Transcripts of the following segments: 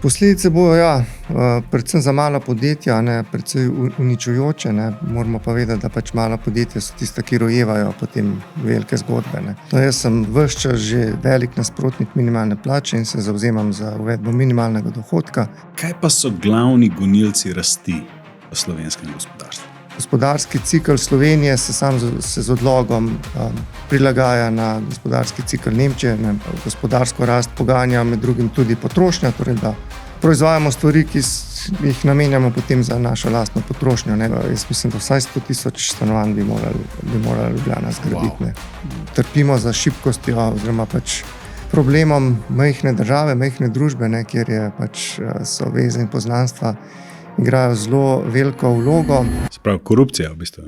Posledice bojo, predvsem za mala podjetja, precej uničujoče. Moramo pa vedeti, da pač mala podjetja so tista, ki rojevajo potem velike zgodbe. Jaz sem ves čas že velik nasprotnik minimalne plače in se zavzemam za uvedbo minimalnega dohodka. Kaj pa so glavni gonilci rasti v slovenskem gospodarstvu? Gospodarski cikel Slovenije se z odlogom prilagaja na gospodarski cikel Nemčije. Gospodarsko rast poganja med drugim tudi potrošnja, torej da proizvajamo stvari, ki jih namenjamo potem za našo lastno potrošnjo. Jaz mislim, da vsaj 100,000 stanovanj bi morala Ljubljana zgraditi. Wow. Trpimo za šibkostjo oziroma pač problemom majhne države, majhne družbe, kjer je so veze in poznanstva igrajo zelo veliko vlogo. Sprav korupcija v bistvu.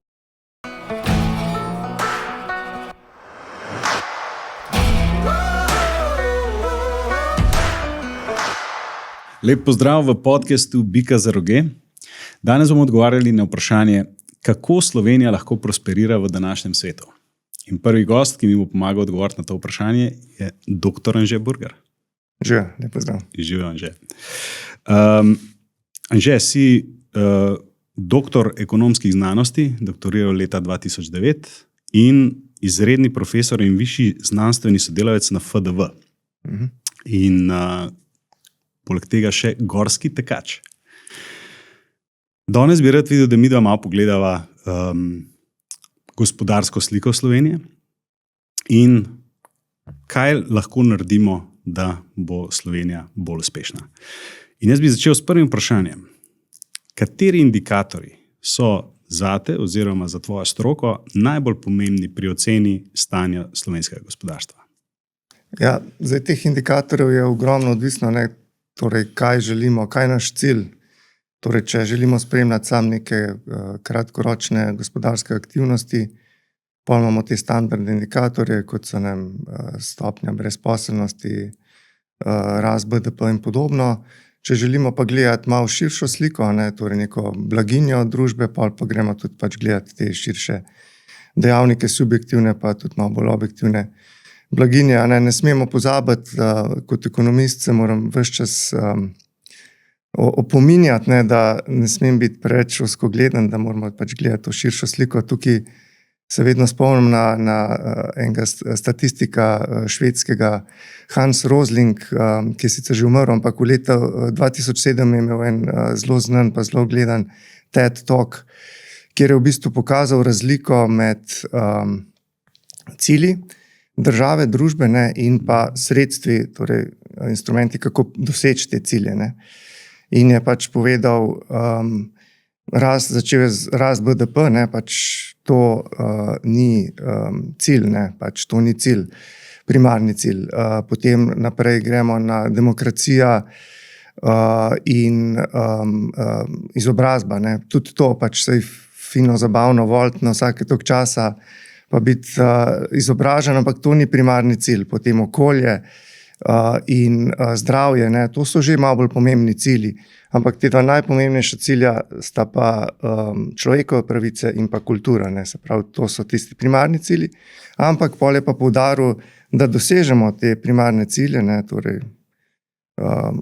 Lep pozdrav v podcastu Bika za roge. Danes bomo odgovarjali na vprašanje, kako Slovenija lahko prosperira v današnjem svetu. In prvi gost, ki mi bo pomagal odgovoriti na to vprašanje, je dr. Anže Burgar. Živijo, lep pozdrav. Živijo, Anže. Anže, si doktor ekonomskih znanosti, doktoriral leta 2009 in izredni profesor in višji znanstveni sodelavec na FDV. In poleg tega še gorski tekač. Danes bi rad videl, da midva malo pogledava gospodarsko sliko Slovenije in kaj lahko naredimo, da bo Slovenija bolj uspešna. In jaz bi začel s prvim vprašanjem. Kateri indikatorji so zate oziroma za tvojo stroko najbolj pomembni pri oceni stanja slovenskega gospodarstva? Zdaj teh indikatorjev je ogromno odvisno, torej kaj želimo, kaj je naš cilj. Torej, če želimo spremljati sam neke kratkoročne gospodarske aktivnosti, potem imamo te standardne indikatorje, kot so stopnja brezposelnosti, rast BDP in podobno. Če želimo pa gledati malo širšo sliko, torej neko blaginjo družbe, pa gremo tudi gledati te širše dejavnike, subjektivne pa tudi malo bolj objektivne blaginje. Ne smemo pozabiti, kot ekonomist se moram ves čas opominjati, da ne smem biti preveč ozkogledan, da moramo gledati to širšo sliko. Tukaj se vedno spomnim na enega statistika švedskega Hans Rosling, ki je sicer že umrl, ampak v letu 2007 je imel en zelo znan pa zelo gledan TED Talk, kjer je v bistvu pokazal razliko med cilji države, družbe in pa sredstvi, torej instrumenti, kako doseči te cilje. In je povedal, začel je rast BDP, to ni cilj, to ni cilj, primarni cilj. Potem naprej gremo na demokracija in izobrazba. Tudi to se je fino, zabavno voliti na vsake toliko časa, pa biti izobražen, ampak to ni primarni cilj. Potem okolje in zdravje, to so že malo bolj pomembni cilji. Ampak te dva najpomembnejša cilja sta pa človekove pravice in pa kultura. Se pravi, to so tisti primarni cilji. Ampak pol je pa poudaril, da dosežemo te primarne cilje, torej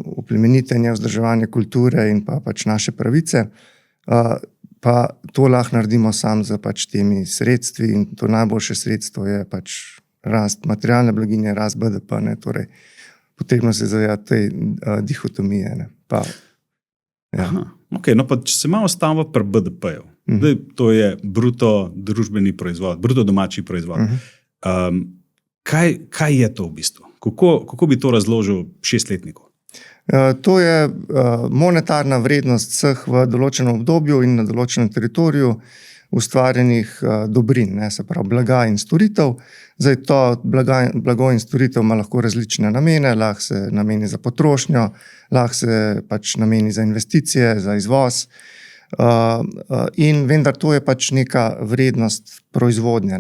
oplemenitenje, vzdrževanje kulture in pa naše pravice, pa to lahko naredimo sam z temi sredstvi in to najboljše sredstvo je rast materialne blaginje, rast BDP. Torej, potrebno se zavedati te dihotomije. Okay, pa če se malo stavimo pri BDP-ju, to je bruto družbeni proizvod, bruto domači proizvod. Kaj je to v bistvu? Kako bi to razložil šestletniku? To je monetarna vrednost vseh v določenem obdobju in na določenem teritoriju ustvarjenih dobrin, se pravi blaga in storitev. Zdaj to blago in storitev ima lahko različne namene, lahko se nameni za potrošnjo, lahko se nameni za investicije, za izvoz. In vendar to je neka vrednost proizvodnje.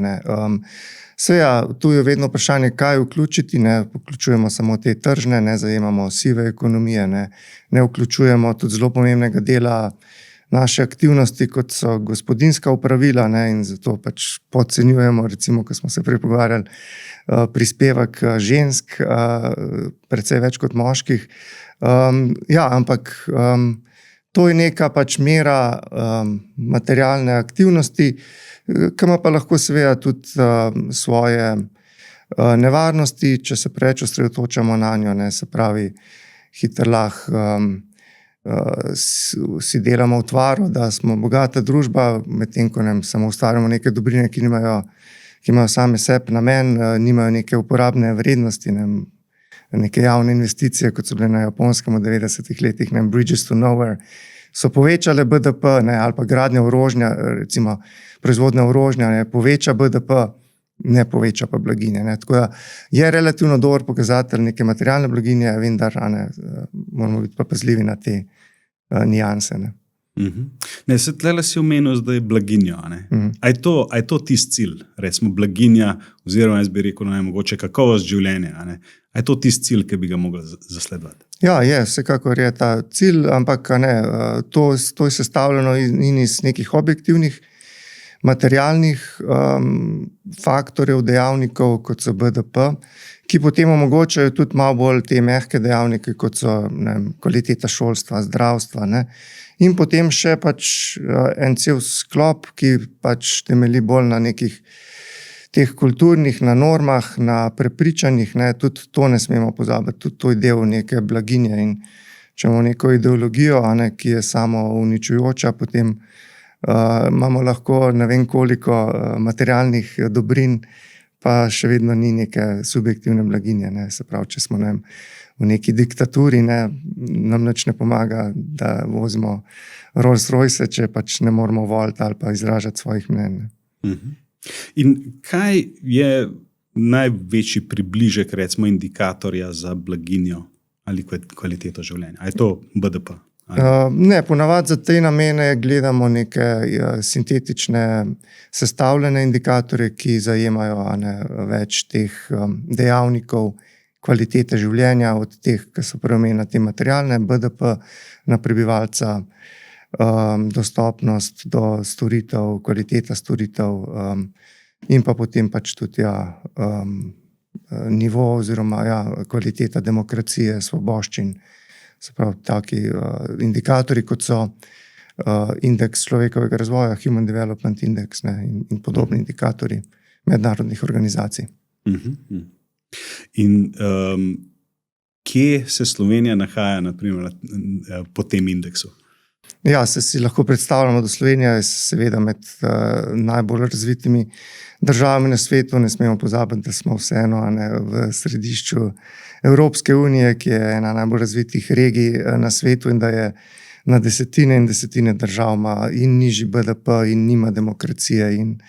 Tu je vedno vprašanje, kaj vključiti. Vključujemo samo te tržne, ne zajemamo sive ekonomije, ne vključujemo tudi zelo pomembnega dela naše aktivnosti, kot so gospodinjska opravila, ne, in zato pač podcenjujemo, recimo, ko smo se prej pogovarjali, prispevek žensk, precej več kot moških. Ja, ampak to je neka pač mera materialne aktivnosti, ki ima pa lahko seveda tudi svoje nevarnosti, če se preveč osredotočamo na njo, ne, se pravi, hitro lahko si delamo utvaru, da smo bogata družba, medtem ko samo ustvarjamo neke dobrine, ki imajo same sebi namen, nimajo neke uporabne vrednosti, neke javne investicije, kot so bile na Japonskem v 90-ih letih, Bridges to Nowhere, so povečale BDP, ne, ali pa gradnja orožja, recimo proizvodnja orožja, ne, poveča BDP, ne poveča pa blaginje. Ne. Tako da je relativno dober pokazatelj neke materialne blaginje, vendar moramo biti pa pazljivi na te nianse. Ne. Ne, se tlele si omenil zdaj blaginjo. A je to tisti cilj, recimo blaginja, oziroma jaz bi rekel, mogoče kakovost življenja? A je to tisti cilj, ki bi ga mogli zasledovati? Ja, vsekakor je ta cilj, ampak to je sestavljeno iz nekih objektivnih materialnih faktorjev, dejavnikov, kot so BDP, ki potem omogočajo tudi malo bolj te mehke dejavnike, kot so kvaliteta šolstva, zdravstva. Ne. In potem še pač en cel sklop, ki pač temelji bolj na nekih teh kulturnih, na normah, na prepričanjih. Ne. Tudi to ne smemo pozabiti, tudi to je del neke blaginje. In če imamo neko ideologijo, ki je samo uničujoča, potem imamo lahko ne vem koliko materialnih dobrin, pa še vedno ni neke subjektivne blaginje. Ne. Se pravi, če smo v neki diktaturi, nam nič ne pomaga, da vozimo Rolls Royce, če pač ne moramo voliti ali pa izražati svojih mnenj. In kaj je največji približek, recimo, indikatorja za blaginjo ali kvaliteto življenja? A je to BDP? Ne, ponavadi za te namene gledamo neke sintetične sestavljene indikatorje, ki zajemajo več teh dejavnikov kvalitete življenja, od teh, ki so preomenjene te materialne, BDP na prebivalca, dostopnost do storitev, kvaliteta storitev in pa potem pač tudi nivo oziroma kvaliteta demokracije, svoboščin. Se pravi, taki indikatorji, kot so indeks človekovega razvoja, Human Development Index, in podobni indikatorji mednarodnih organizacij. In kje se Slovenija nahaja, naprimer, po tem indeksu? Ja, si lahko predstavljamo, da Slovenija je seveda med najbolj razvitimi državami na svetu. Ne smemo pozabiti, da smo vseeno v središču Evropske unije, ki je ena najbolj razvitih regij na svetu, in da je na desetine in desetine držav ima in nižji BDP in nima demokracije in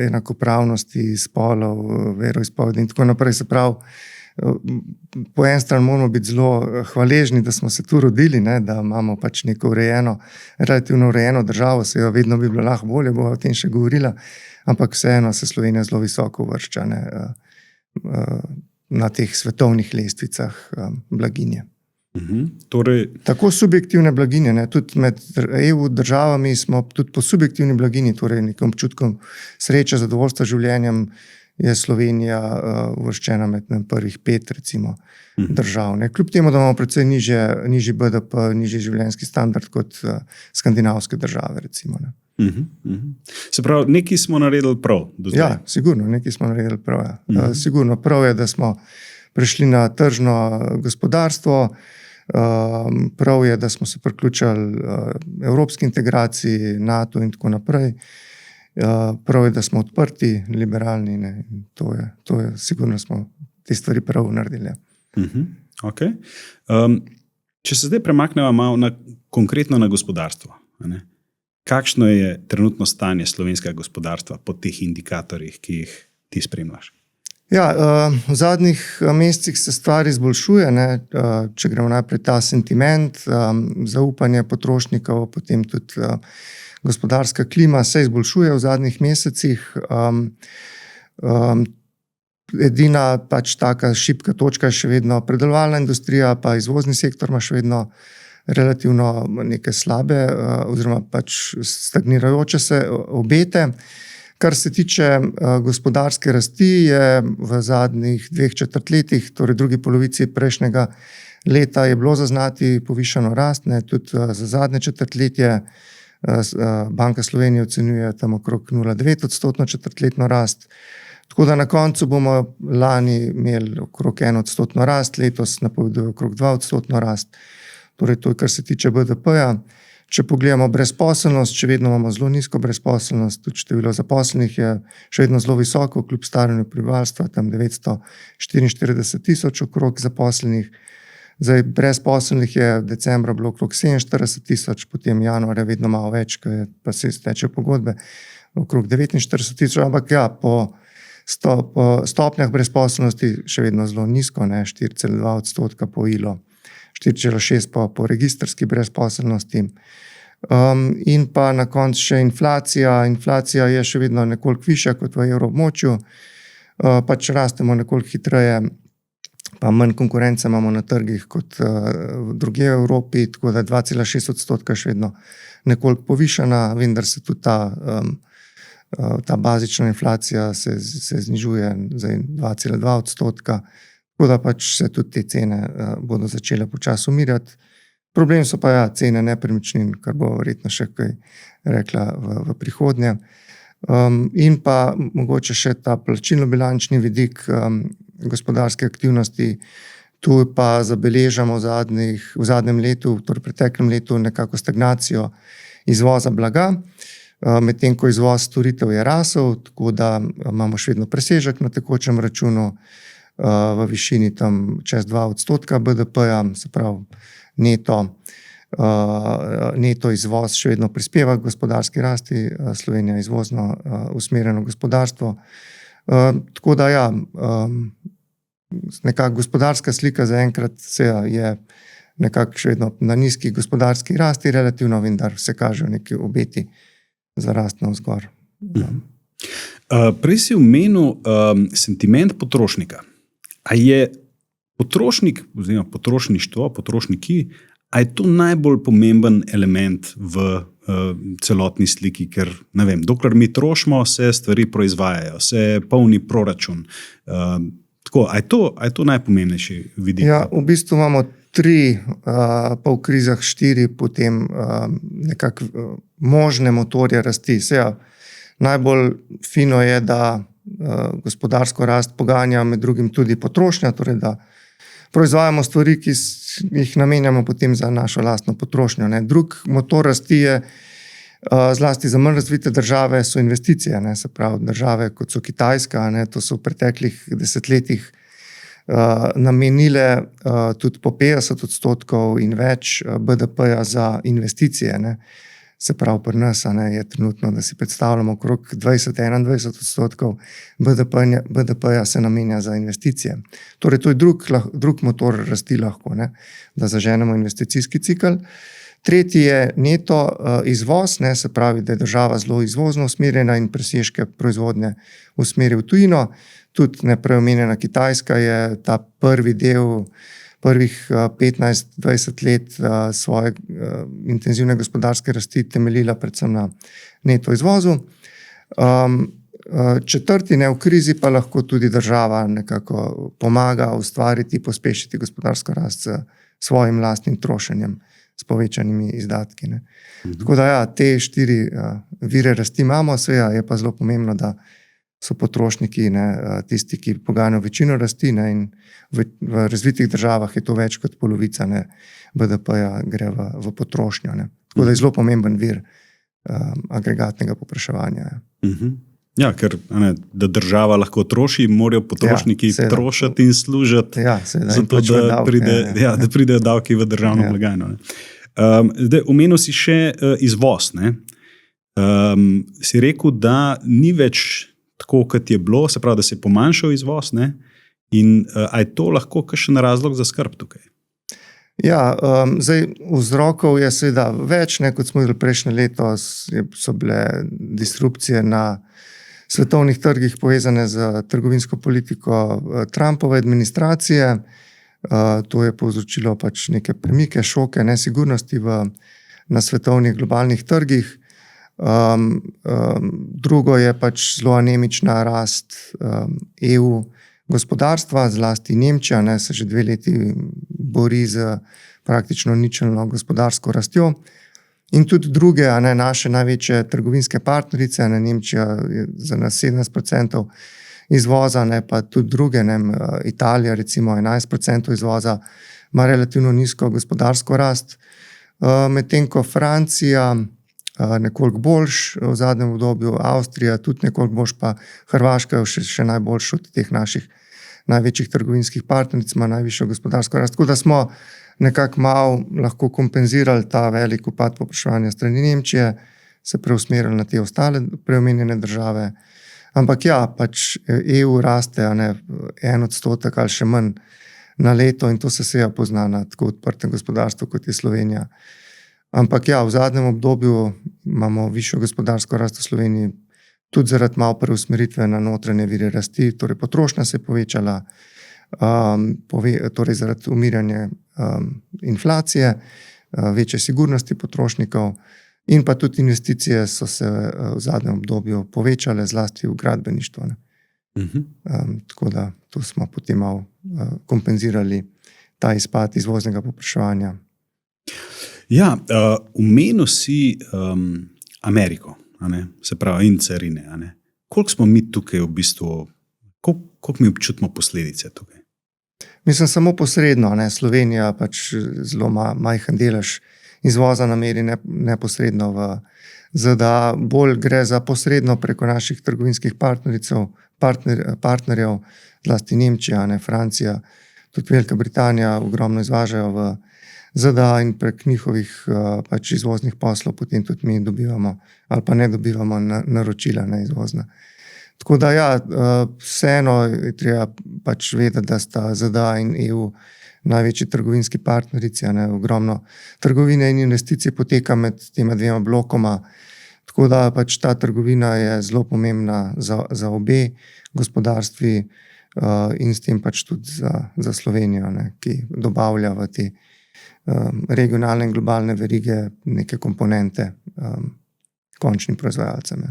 enakopravnosti spolov, veroizpovedi in tako naprej. Se pravi, po eni strani moramo biti zelo hvaležni, da smo se tu rodili, da imamo pač neko relativno urejeno državo. Seveda vedno bi bilo lahko bolje, bova o tem še govorila, ampak vseeno se Slovenija zelo visoko uvršča na teh svetovnih lestvicah blaginje. Torej... Tako subjektivne blaginje, tudi med EU državami smo tudi po subjektivni blaginji, torej nekim občutkom sreče, zadovoljstva življenjem, je Slovenija uvrščena med prvih 5 recimo držav. Kljub temu, da imamo precej nižji BDP, nižji življenjski standard kot skandinavske države, recimo. Se pravi, nekaj smo naredili prav do zdaj? Ja, sigurno, nekaj smo naredili prav. Sigurno prav je, da smo prišli na tržno gospodarstvo, prav je, da smo se priključili evropski integraciji, NATO in tako naprej. Prav je, da smo odprti, liberalni, to je sigurno smo te stvari prav naredili. Okay. Če se zdaj premaknemo malo konkretno na gospodarstvo, kakšno je trenutno stanje slovenskega gospodarstva po teh indikatorjih, ki jih ti spremljaš? Ja, v zadnjih mesecih se stvar izboljšuje, če gremo najprej ta sentiment, zaupanje potrošnikov, potem tudi gospodarska klima se izboljšuje v zadnjih mesecih. Edina pač taka šibka točka je še vedno predelovalna industrija, pa izvozni sektor ima še vedno relativno neke slabe oziroma pač stagnirajoče se obete. Kar se tiče gospodarske rasti, je v zadnjih 2 četrtletjih, torej drugi polovici prejšnjega leta, je bilo zaznati povišano rast, ne, tudi za zadnje četrtletje Banka Slovenije ocenjuje tam okrog 0,9% četrtletno rast. Tako da na koncu bomo lani imeli okrog 1% rast, letos napoveduje okrog 2% rast. Torej to je, kar se tiče BDP-ja. Če pogledamo brezposelnost, še vedno imamo zelo nizko brezposelnost, tudi število zaposlenih je še vedno zelo visoko, kljub staranju prebivalstva, tam 944,000 okrog zaposlenih. Zdaj, brezposelnih je v decembra bilo okrog 47,000, potem januarja vedno malo več, pa se iztečejo pogodbe, okrog 49,000, ampak ja, po stopnjah brezposelnosti še vedno zelo nizko, 4,2% po ILO, 4,6% po registrski brezposelnosti. In pa na koncu še inflacija. Inflacija je še vedno nekoliko višja kot v evroobmočju, pač rastemo nekoliko hitreje, pa manj konkurence imamo na trgih kot drugje v Evropi, tako da 2,6% še vedno nekoliko povišana, vendar se tudi ta bazična inflacija se znižuje za 2,2%, tako da pač se tudi te cene bodo začele počasi umirjati. Problem so pa cene nepremičnin, kar bo verjetno še kaj rekla v prihodnje. In pa mogoče še ta plačilno-bilančni vidik gospodarske aktivnosti. Tu pa zabeležamo v zadnjem letu, torej preteklem letu, nekako stagnacijo izvoza blaga, medtem ko izvoz storitev je rasel, tako da imamo še vedno presežek na tekočem računu v višini tam čez 2% BDP-ja, se pravi neto izvoz še vedno prispeva k gospodarski rasti, Slovenija je izvozno usmerjeno gospodarstvo. Tako da nekako gospodarska slika zaenkrat je nekako še vedno na nizki gospodarski rasti, relativno, vendar se kažejo neki obeti za rast navzgor. Prej si omenil sentiment potrošnika. A je potrošnik, oziroma potrošništvo, potrošniki, a je to najbolj pomemben element v celotni sliki, ker ne vem, dokler mi trošimo, se stvari proizvajajo, se polni proračun. Tako, a je to najpomembnejši vidik? Ja, v bistvu imamo 3, pa v krizah 4 potem nekako možne motorje rasti. Najbolj fino je, da gospodarsko rast poganja med drugim tudi potrošnja, torej da proizvajamo stvari, ki jih namenjamo potem za našo lastno potrošnjo. Drug motor rasti je, zlasti za manj razvite države, so investicije. Se pravi, države kot so Kitajska, to so v preteklih desetletjih namenile tudi po 50% in več BDP-ja za investicije. Se pravi, pri nas je trenutno, da si predstavljamo, okrog 20-21% BDP-ja se namenja za investicije. Torej, to je drug motor rasti lahko, da zaženemo investicijski cikel. Tretji je neto izvoz, se pravi, da je država zelo izvozno usmerjena in presežke proizvodnje usmeri v tujino. Tudi nepreomenjena Kitajska je ta prvi del prvih 15-20 let svoje intenzivne gospodarske rasti temeljila predvsem na neto izvozu. Četrti, v krizi pa lahko tudi država nekako pomaga ustvariti, pospešiti gospodarsko rast s svojim lastnim trošenjem, s povečanimi izdatki. Tako da te 4 vire rasti imamo, je pa zelo pomembno, da so potrošniki tisti, ki poganjajo večino rasti, in v razvitih državah je to več kot polovica BDP-ja gre v potrošnjo. Tako da je zelo pomemben vir agregatnega povpraševanja. Ja, ker da država lahko troši, morajo potrošniki trošiti in služiti, zato da pridejo davki v državno blagajno. Zdaj, omenil si še izvoz. Si rekel, da ni več tako, kot je bilo, se pravi, da se je pomanjšal izvoz, in a je to lahko kakšen razlog za skrb tukaj? Ja, zdaj vzrokov je seveda več, kot smo videli prejšnje leto, so bile disrupcije na svetovnih trgih povezane z trgovinsko politiko Trumpove administracije. To je povzročilo pač neke premike, šoke, nesigurnosti na svetovnih globalnih trgih. Drugo je pač zelo anemična rast EU gospodarstva, zlasti Nemčija, ne, se že 2 leti bori z praktično ničelno gospodarsko rastjo. In tudi druge, naše največje trgovinske partnerice, Nemčija je za nas 17% izvoza, pa tudi druge, Italija recimo 11% izvoza, ima relativno nizko gospodarsko rast, medtem ko Francija nekoliko boljš v zadnjem obdobju, Avstrija tudi nekoliko boljš, pa Hrvaška je še najboljš od teh naših največjih trgovinskih partneric, ima najvišjo gospodarsko rast. Tako da smo nekako malo lahko kompenzirali ta velik upad povpraševanja strani Nemčije, se preusmerili na te ostale preomenjene države. Ampak ja, pač EU raste 1% ali še manj na leto in to se seveda pozna na tako odprtem gospodarstvu, kot je Slovenija. Ampak ja, v zadnjem obdobju imamo višjo gospodarsko rast v Sloveniji, tudi zaradi malo preusmeritve na notranje vire rasti, torej potrošnja se je povečala, torej zaradi umiranja inflacije, večje sigurnosti potrošnikov in pa tudi investicije so se v zadnjem obdobju povečale, zlasti v gradbeništvu. Tako da tu smo potem malo kompenzirali ta izpad izvoznega povpraševanja. Ja, omenil si Ameriko, se pravi in carine. Koliko smo mi tukaj v bistvu, koliko mi občutimo posledice tukaj? Mislim, samo posredno, Slovenija pač zelo majhen delež izvoza nameri neposredno v ZDA, bolj gre za posredno preko naših trgovinskih partnerjev, zlasti Nemčija, Francija, tudi Velika Britanija ogromno izvažajo v ZDA in prek njihovih pač izvoznih poslov potem tudi mi dobivamo ali pa ne dobivamo naročila izvozna. Tako da ja, vseeno je treba pač vedeti, da sta ZDA in EU največji trgovinski partnerici, ogromno trgovine in investicije poteka med tema 2 blokoma, tako da pač ta trgovina je zelo pomembna za obe gospodarstvi in s tem pač tudi za Slovenijo, ki dobavlja v te regionalne in globalne verige neke komponente končnim proizvajalcem.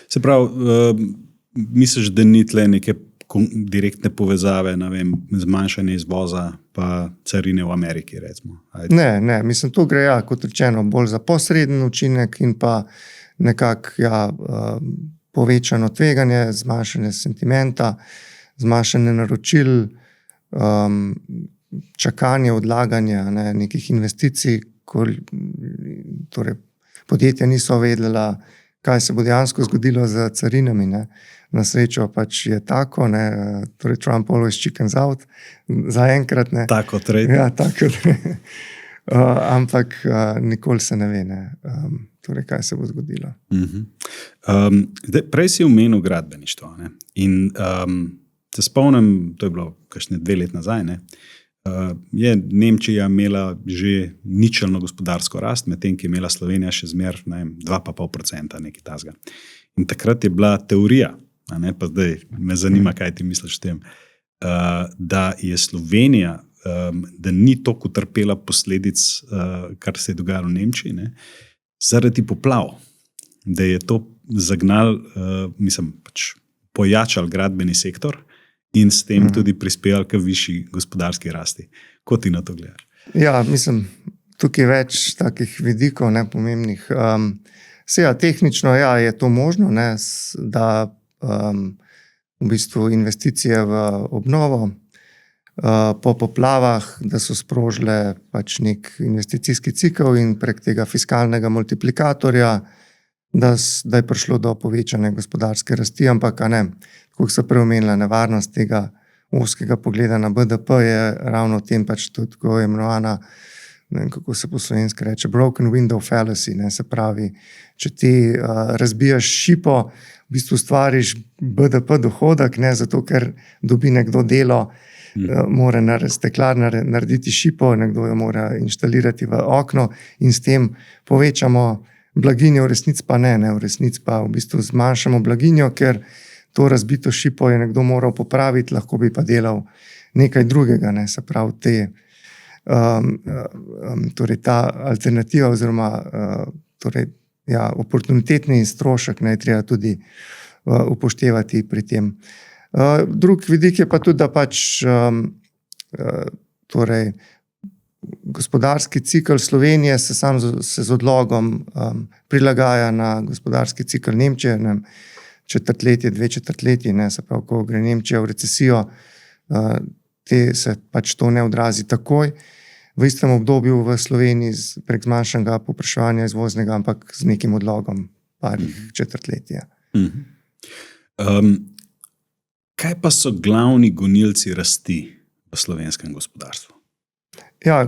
Se pravi, misliš, da ni tle neke direktne povezave, zmanjšanje izvoza pa carine v Ameriki, recimo? Ne, mislim, to gre, kot rečeno, bolj za posreden učinek in pa nekako povečano tveganje, zmanjšanje sentimenta, zmanjšanje naročil, čakanje, odlaganje nekih investicij, torej podjetja niso vedela, kaj se bo dejansko zgodilo z carinami. Na srečo pač je tako, torej Trump always chickens out, zaenkrat. Tako trade. Ja, tako trade. Ampak nikoli se ne ve, torej kaj se bo zgodilo. Prej si omenil gradbeništvo. In se spomnim, to je bilo kakšne 2 let nazaj, je Nemčija imela že ničelno gospodarsko rast, medtem ko je imela Slovenija še zmer 2,5%, nekaj takega. In takrat je bila teorija, pa zdaj me zanima, kaj ti misliš o tem, da je Slovenija, da ni toliko utrpela posledic, kar se je dogajalo v Nemčiji, zaradi poplav, da je to zagnal, pač pojačal gradbeni sektor in s tem tudi prispeval k višji gospodarski rasti. Ko ti na to gledaš? Ja, mislim, tukaj je več takih vidikov nepomembnih. Tehnično je to možno, da v bistvu investicije v obnovo po poplavah, da so sprožile pač nek investicijski cikel in prek tega fiskalnega multiplikatorja, da je prišlo do povečane gospodarske rasti, ampak kako so preomenila nevarnost tega ozkega pogleda na BDP, je ravno v tem pač tudi tako imenovana, ne vem, kako se po slovenski reče, broken window fallacy, se pravi, če ti razbijaš šipo, v bistvu stvariš BDP dohodek, zato ker dobi nekdo delo, mora steklar narediti šipo, nekdo jo mora inštalirati v okno in s tem povečamo blaginjo, v resnici pa ne, v resnici pa v bistvu zmanjšamo blaginjo, ker to razbito šipo je nekdo moral popraviti, lahko bi pa delal nekaj drugega, ne, se pravi torej ta alternativa oziroma torej, oportunitetni strošek ne treba tudi upoštevati pri tem. Drug vidik je pa tudi, da pač torej gospodarski cikl Slovenije se z odlogom prilagaja na gospodarski cikl Nemčije, ne, četrtletje, 2 četrtletji, ne, se pravi, ko gre Nemčija v recesijo, se pač to ne odrazi takoj v istem obdobju v Sloveniji prek zmanjšanega povpraševanja izvoznega, ampak z nekim odlogom parih četrtletij. Kaj pa so glavni gonilci rasti v slovenskem gospodarstvu? Ja,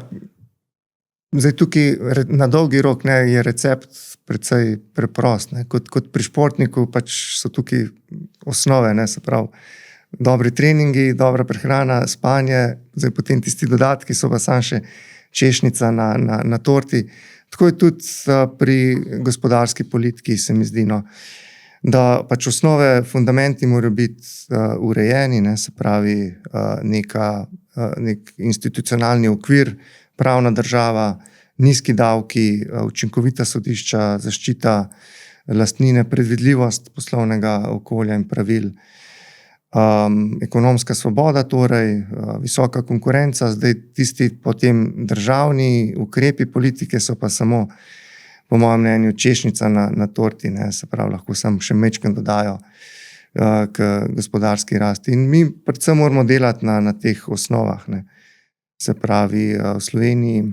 zdaj tukaj na dolgi rok ne, je recept precej preprost. Ne. Kot pri športniku pač so tukaj osnove, ne, se pravi, dobri treningi, dobra prehrana, spanje, zdaj potem tisti dodatki so pa samo še češnjica na torti. Tako je tudi pri gospodarski politiki, se mi zdi, no, da pač osnove, fundamenti morajo biti urejeni, ne, se pravi nek institucionalni okvir, pravna država, nizki davki, učinkovita sodišča, zaščita lastnine, predvidljivost poslovnega okolja in pravil, ekonomska svoboda, torej visoka konkurenca, zdaj tisti potem državni ukrepi politike so pa samo, po mojem mnenju, češnjica na torti, ne, se pravi, lahko samo še majčkeno dodajo k gospodarski rasti. In mi predvsem moramo delati na teh osnovah, ne. Se pravi, v Sloveniji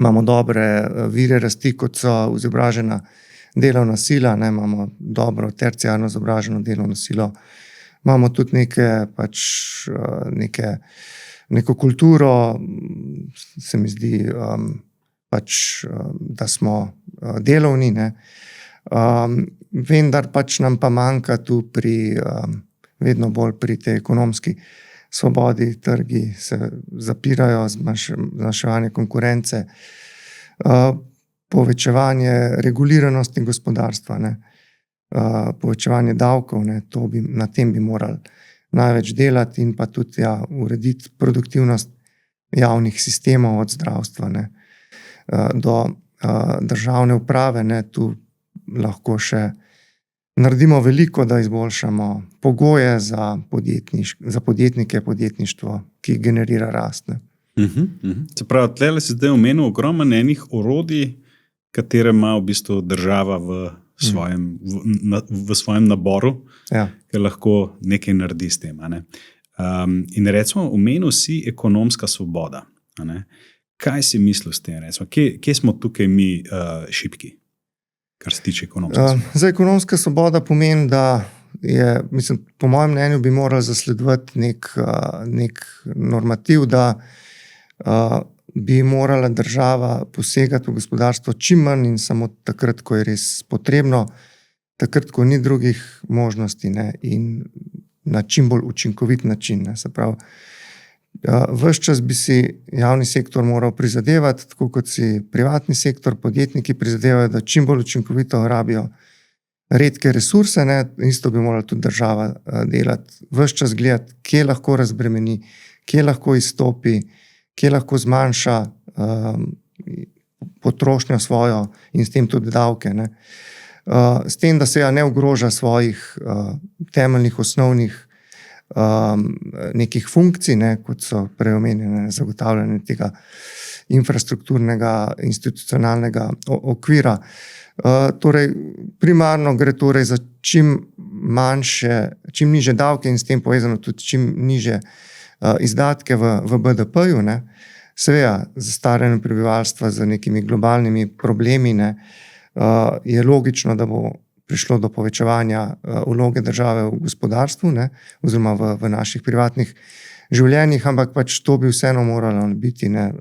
imamo dobre vire rasti, kot so izobražena delovna sila, ne, imamo dobro terciarno izobraženo delovno silo, imamo tudi neko kulturo, se mi zdi, da smo delovni, ne. Vendar pač nam pa manjka tu vedno bolj pri tej ekonomski svobodi, trgi se zapirajo, zmanjševanje konkurence, povečevanje reguliranosti gospodarstva, ne. Povečevanje davkov, ne, na tem bi morali največ delati in pa tudi urediti produktivnost javnih sistemov od zdravstva, ne, do državne uprave, ne, tu lahko še naredimo veliko, da izboljšamo pogoje za podjetnike, podjetništvo, ki generira rast, ne. Se pravi, tlele si zdaj omenil ogromno enih orodij, katere ima v bistvu država v svojem naboru, ker lahko nekaj naredi s tem. In recimo, omenil si ekonomska svoboda. Kaj si mislil s tem? Recimo, kje smo tukaj mi šibki, kar se tiče ekonomske svobode? Za ekonomska svoboda pomeni, da je, mislim, po mojem mnenju bi morali zasledovati nek normativ, da bi morala država posegati v gospodarstvo čim manj in samo takrat, ko je res potrebno, takrat, ko ni drugih možnosti, ne, in na čim bolj učinkovit način, ne. Se pravi, ves čas bi si javni sektor moral prizadevati, tako kot si privatni sektor, podjetniki prizadevajo, da čim bolj učinkovito rabijo redke resurse, ne, isto bi morala tudi država delati, ves čas gledati, kje lahko razbremeni, kje lahko izstopi, kje lahko zmanjša potrošnjo svojo in s tem tudi davke, ne. S tem, da se ne ogroža svojih temeljnih, osnovnih nekih funkcij, ne, kot so prej omenjene, zagotavljanje tega infrastrukturnega, institucionalnega okvira. Torej, primarno gre torej za čim nižje davke in s tem povezano tudi čim nižje izdatke v BDP-ju, ne. Seveda, z staranjem prebivalstva, z nekimi globalnimi problemi, ne, je logično, da bo prišlo do povečevanja vloge države v gospodarstvu, ne, oziroma v naših privatnih življenjih, ampak pač to bi vseeno moralo biti, ne,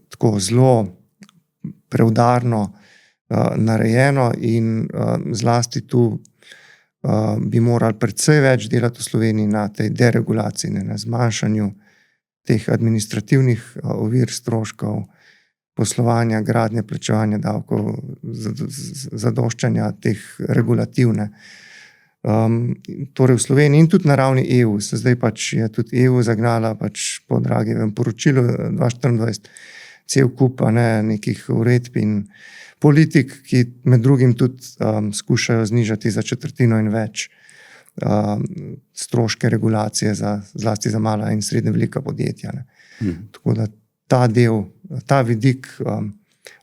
tako zelo preudarno narejeno in zlasti tu bi morali precej več delati v Sloveniji na tej deregulaciji, na zmanjšanju teh administrativnih ovir, stroškov, poslovanja, gradnje, plačevanja davkov, zadoščanja teh regulativ, ne. Torej v Sloveniji in tudi na ravni EU. Zdaj pač je tudi EU zagnala pač po Dragijevem poročilu 2024 cel kup nekih uredb in politik, ki med drugim tudi skušajo znižati za četrtino in več stroške regulacije zlasti za mala in srednje velika podjetja. Tako da ta vidik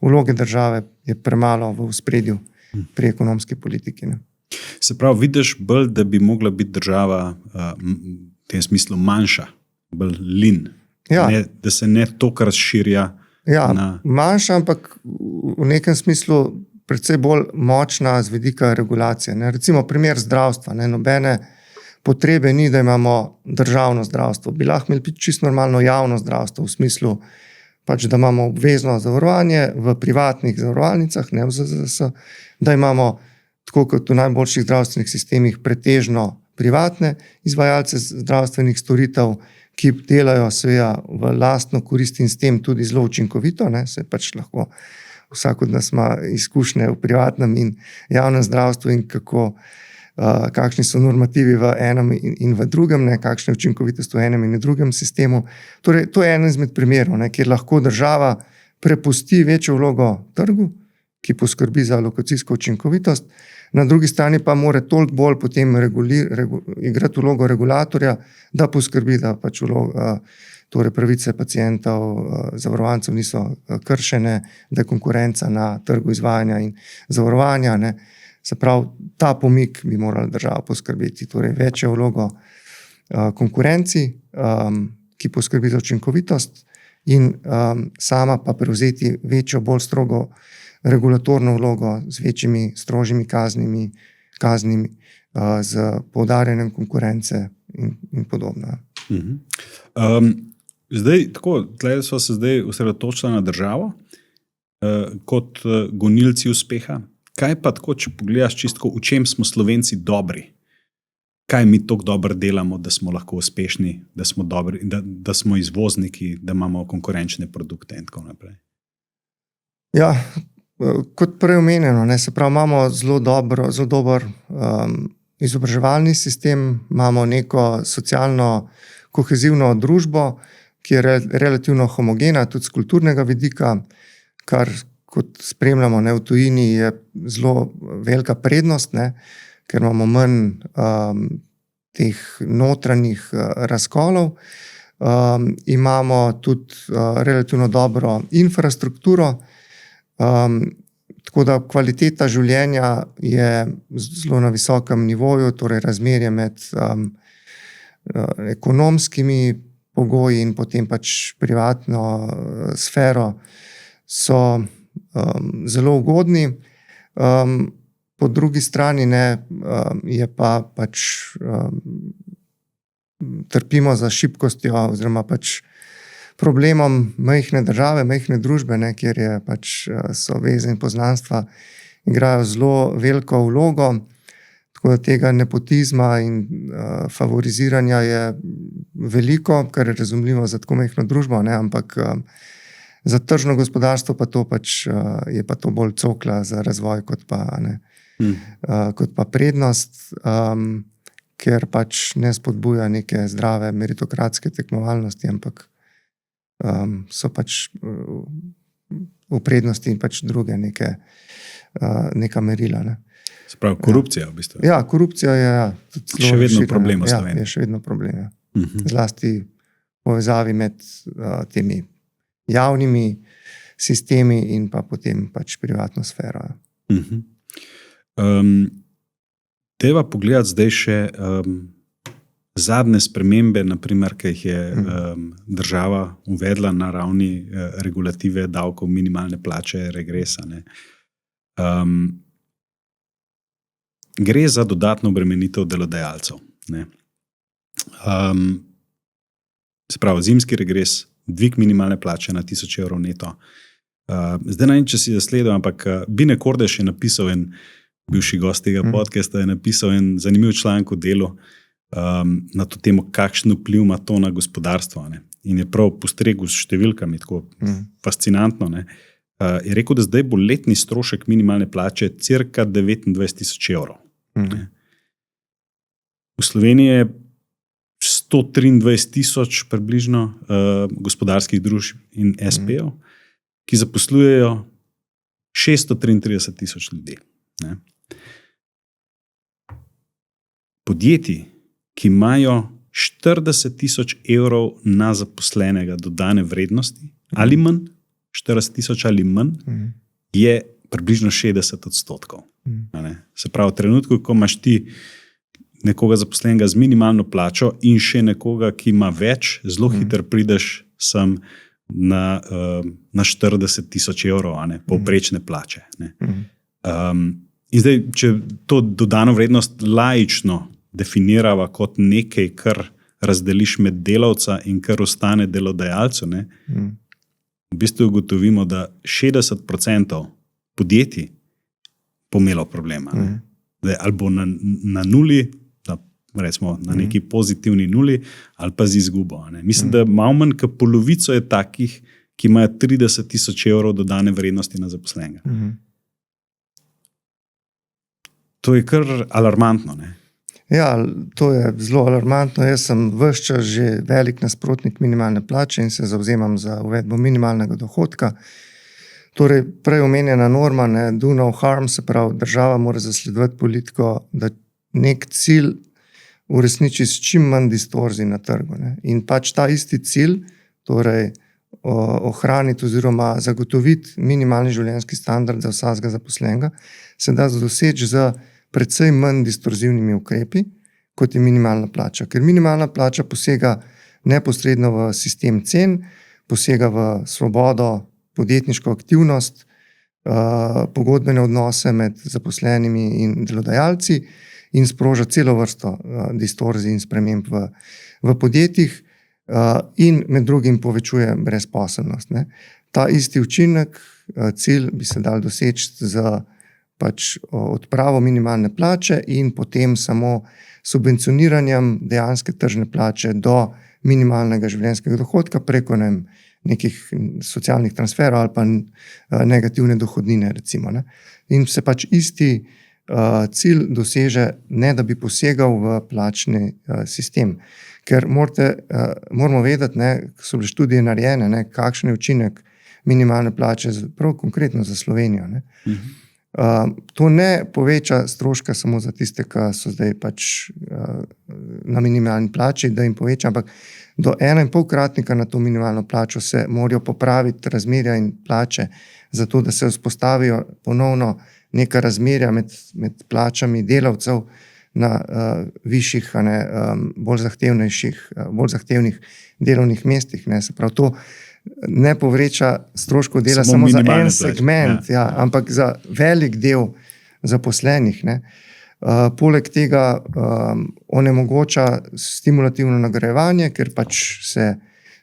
vloge države je premalo v ospredju pri ekonomski politiki. Se pravi, vidiš bolj, da bi mogla biti država v tem smislu manjša, bolj lean, da se ne toliko razširja. Manjša, ampak v nekem smislu predvsej bolj močna z vidika regulacije. Recimo primer zdravstva. Nobene potrebe ni, da imamo državno zdravstvo. Bi lahko imeli čisto normalno javno zdravstvo v smislu, pač, da imamo obvezno zavarovanje v privatnih zavarovalnicah, ne v ZZZS, da imamo tako kot v najboljših zdravstvenih sistemih pretežno privatne izvajalce zdravstvenih storitev, ki delajo seveda v lastno korist in s tem tudi zelo učinkovito. Se pač lahko vsak od nas ima izkušnje v privatnem in javnem zdravstvu in kakšni so normativi v enem in v drugem, kakšna je učinkovitost v enem in v drugem sistemu. Torej, to je eden izmed primerov, kjer lahko država prepusti večjo vlogo trgu, ki poskrbi za lokacijsko učinkovitost, na drugi strani pa mora toliko bolj potem igrati vlogo regulatorja, da poskrbi, da pač torej pravice pacientov, zavarovancev niso kršene, da je konkurenca na trgu izvajanja in zavarovanja. Se pravi, ta pomik bi morala država poskrbeti, torej večjo vlogo konkurenci, ki poskrbi za učinkovitost in sama pa prevzeti večjo, bolj strogo regulatorno vlogo z večjimi, strožjimi kaznimi, z poudarjanjem konkurence in podobno. Zdaj, tako, tle so se zdaj osredotočili na državo kot gonilci uspeha. Kaj pa tako, če pogledaš čisto, v čem smo Slovenci dobri? Kaj mi tako dobro delamo, da smo lahko uspešni, da smo dobri, da smo izvozniki, da imamo konkurenčne produkte in tako naprej? Ja, kot prej omenjeno, se pravi, imamo zelo dober izobraževalni sistem, imamo neko socialno kohezivno družbo, ki je relativno homogena, tudi z kulturnega vidika, kar kot spremljamo v tujini, je zelo velika prednost, ker imamo manj teh notranjih razkolov. Imamo tudi relativno dobro infrastrukturo, tako da kvaliteta življenja je zelo na visokem nivoju, torej razmerje med ekonomskimi pogoji in potem pač privatno sfero so zelo ugodni. Po drugi strani je pa pač trpimo za šibkostjo oziroma pač problemom majhne države, majhne družbe, kjer je pač so veze in poznanstva igrajo zelo veliko vlogo, tako da tega nepotizma in favoriziranja je veliko, kar je razumljivo za tako majhno družbo, ampak za tržno gospodarstvo pa to pač je pa to bolj cokla za razvoj kot pa prednost, ker pač ne spodbuja neke zdrave meritokratske tekmovalnosti, ampak so pač v prednosti in pač druge neka merila. Se pravi, korupcija v bistvu. Ja, korupcija je še vedno problem v Sloveniji. Je še vedno problem, ja. Zlasti povezavi med temi javnimi sistemi in pa potem pač privatno sfero. Deva pogledati zdaj še zadnje spremembe, naprimer, ki jih je država uvedla na ravni regulative davkov, minimalne plače, regresa. Gre za dodatno obremenitev delodajalcev. Se pravi, zimski regres, dvig minimalne plače na 1000 evrov neto. Zdaj ne vem, če si zasledil, ampak Bine Kordež je napisal, en bivši gost tega podcasta, je napisal en zanimiv članek v Delu na to temo, kakšen vpliv ima to na gospodarstvo. In je prav postregel s številkami, tako fascinantno. Je rekel, da zdaj bo letni strošek minimalne plače cirka 29 000 evrov. V Sloveniji je 123 tisoč približno gospodarskih družb in SP-jev, ki zaposlujejo 633 tisoč ljudi. Ne? Podjetij, ki imajo 40 tisoč evrov na zaposlenega dodane vrednosti, ali manj, 40 tisoč ali manj, je približno 60%. Se pravi, v trenutku, ko imaš ti nekoga zaposlenega z minimalno plačo in še nekoga, ki ima več, zelo hitro prideš sem na 40 tisoč evrov, povprečne plače. In zdaj, če to dodano vrednost laično definirava kot nekaj, kar razdeliš med delavca in kar ostane delodajalcu, v bistvu ugotovimo, da 60% podjetij pomelo problema. Ali bo na nuli, recimo na neki pozitivni nuli, ali pa z izgubo. Mislim, da malo manj kot polovico je takih, ki imajo 30 tisoč evrov dodane vrednosti na zaposlenega. To je kar alarmantno. Ja, to je zelo alarmantno. Jaz sem ves čas že velik nasprotnik minimalne plače in se zavzemam za uvedbo minimalnega dohodka. Torej, prej omenjena norma, do no harm, se pravi, država mora zasledovati politiko, da nek cilj uresniči s čim manj distorzij na trgu. In pač ta isti cilj, torej ohraniti oziroma zagotoviti minimalni življenjski standard za vsakega zaposlenega, se da doseči z precej manj distorzivnimi ukrepi, kot je minimalna plača. Ker minimalna plača posega neposredno v sistem cen, posega v svobodo, podjetniško aktivnost, pogodbene odnose med zaposlenimi in delodajalci in sproža celo vrsto distorzij in sprememb v podjetjih in med drugim povečuje brezposelnost. Ta isti učinek, cilj bi se dal doseči z pač odpravo minimalne plače in potem samo subvencioniranjem dejanske tržne plače do minimalnega življenjskega dohodka preko nekih socialnih transferov ali pa negativne dohodnine, recimo. In se pač isti cilj doseže, ne da bi posegal v plačni sistem. Ker moramo vedeti, ko so bile študije narejene, kakšen je učinek minimalne plače prav konkretno za Slovenijo. To ne poveča stroška samo za tiste, ki so zdaj pač na minimalni plači, da jim poveča, ampak do 1,5-kratnika na to minimalno plačo se morajo popraviti razmerja in plače, zato da se vzpostavijo ponovno neka razmerja med plačami delavcev na višjih, bolj zahtevnih delovnih mestih. Se pravi, to ne poveča stroškov dela samo za en segment, ampak za velik del zaposlenih. Poleg tega onemogoča stimulativno nagrajevanje, ker pač se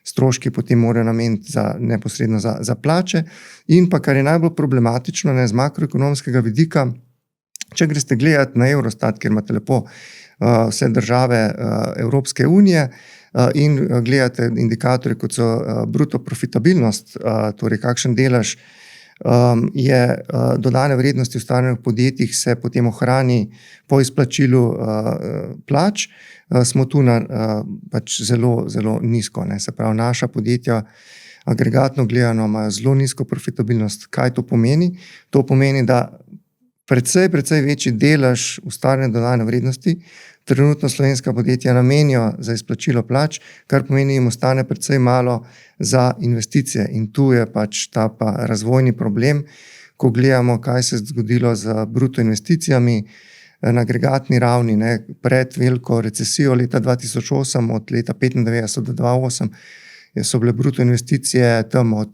stroški potem morajo nameniti neposredno za plače. In pa, kar je najbolj problematično z makroekonomskega vidika, če greste gledati na Eurostat, kjer imate lepo vse države Evropske unije in gledate indikatorje, kot so bruto profitabilnost, torej kakšen delež je dodane vrednosti ustvarjene v podjetjih, se potem ohrani po izplačilu plač, smo tu pač zelo, zelo nizko. Se pravi, naša podjetja agregatno gledano imajo zelo nizko profitabilnost. Kaj to pomeni? To pomeni, da precej večji delež ustvarjene dodane vrednosti trenutno slovenska podjetja namenijo za izplačilo plač, kar pomeni, jim ostane precej malo za investicije. In tu je pač ta razvojni problem, ko gledamo, kaj se je zgodilo z bruto investicijami na agregatni ravni. Pred veliko recesijo leta 2008, od leta 1995 do 2008, so bile bruto investicije tam od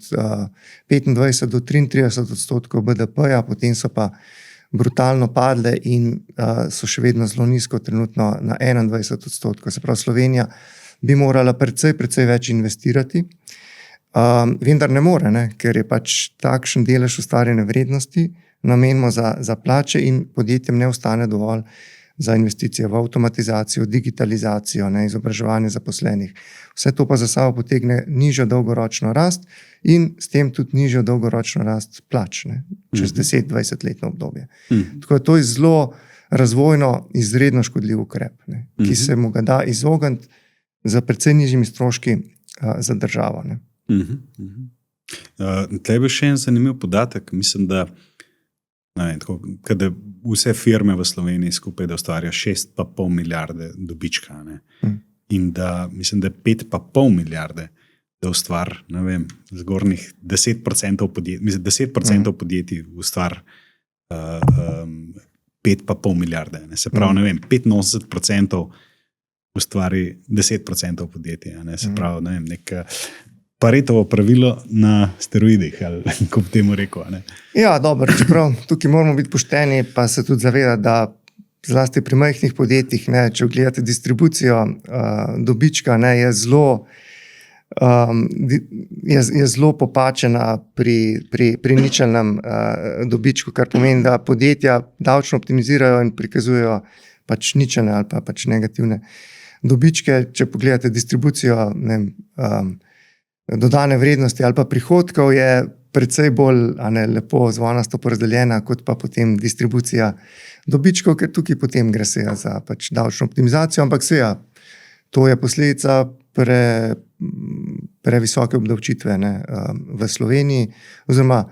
25 do 33% BDP-ja, potem so pa brutalno padle in so še vedno zelo nizko, trenutno na 21%. Se pravi, Slovenija bi morala precej več investirati, vendar ne more, ker je pač takšen delež ustvarjene vrednosti namenimo za plače in podjetjem ne ostane dovolj za investicije v avtomatizacijo, digitalizacijo, izobraževanje zaposlenih. Vse to pa za sabo potegne nižjo dolgoročno rast in s tem tudi nižjo dolgoročno rast plač, čez 10-20 letno obdobje. Tako da to je zelo razvojno izredno škodljiv ukrep, ne, ki se mu ga da izogniti za precej nižjimi stroški za državo. Ne. Tle je bil še en zanimiv podatek. Mislim, da kada vse firme v Sloveniji skupaj da ustvarjajo 6,5 milijarde dobička, ne? In da mislim, da 5,5 milijarde da ustvar, ne vem, zgornjih 10% podjetij, mislim, 10% podjetij ustvar 5,5 milijarde. Ne? Se pravi, ne vem, 85% ustvari 10% podjetij. Ne? Se pravi, ne vem, neka Paretovo pravilo na steroidih, ali kako bi temu rekel. Ne? Ja, dobro, čeprav tukaj moramo biti pošteni, pa se tudi zavedati, da zlasti pri majhnih podjetjih, ne, če gledate distribucijo dobička, ne, je zelo popačena pri ničelnem dobičku, kar pomeni, da podjetja davčno optimizirajo in prikazujejo pač ničelne ali pa pač negativne dobičke. Če pogledate distribucijo dodane vrednosti ali pa prihodkov, je precej bolj lepo zvonasto porazdeljena, kot pa potem distribucija dobičkov, ker tukaj potem gre se za pač davčno optimizacijo, ampak to je posledica previsoke obdavčitve, ne, v Sloveniji, oziroma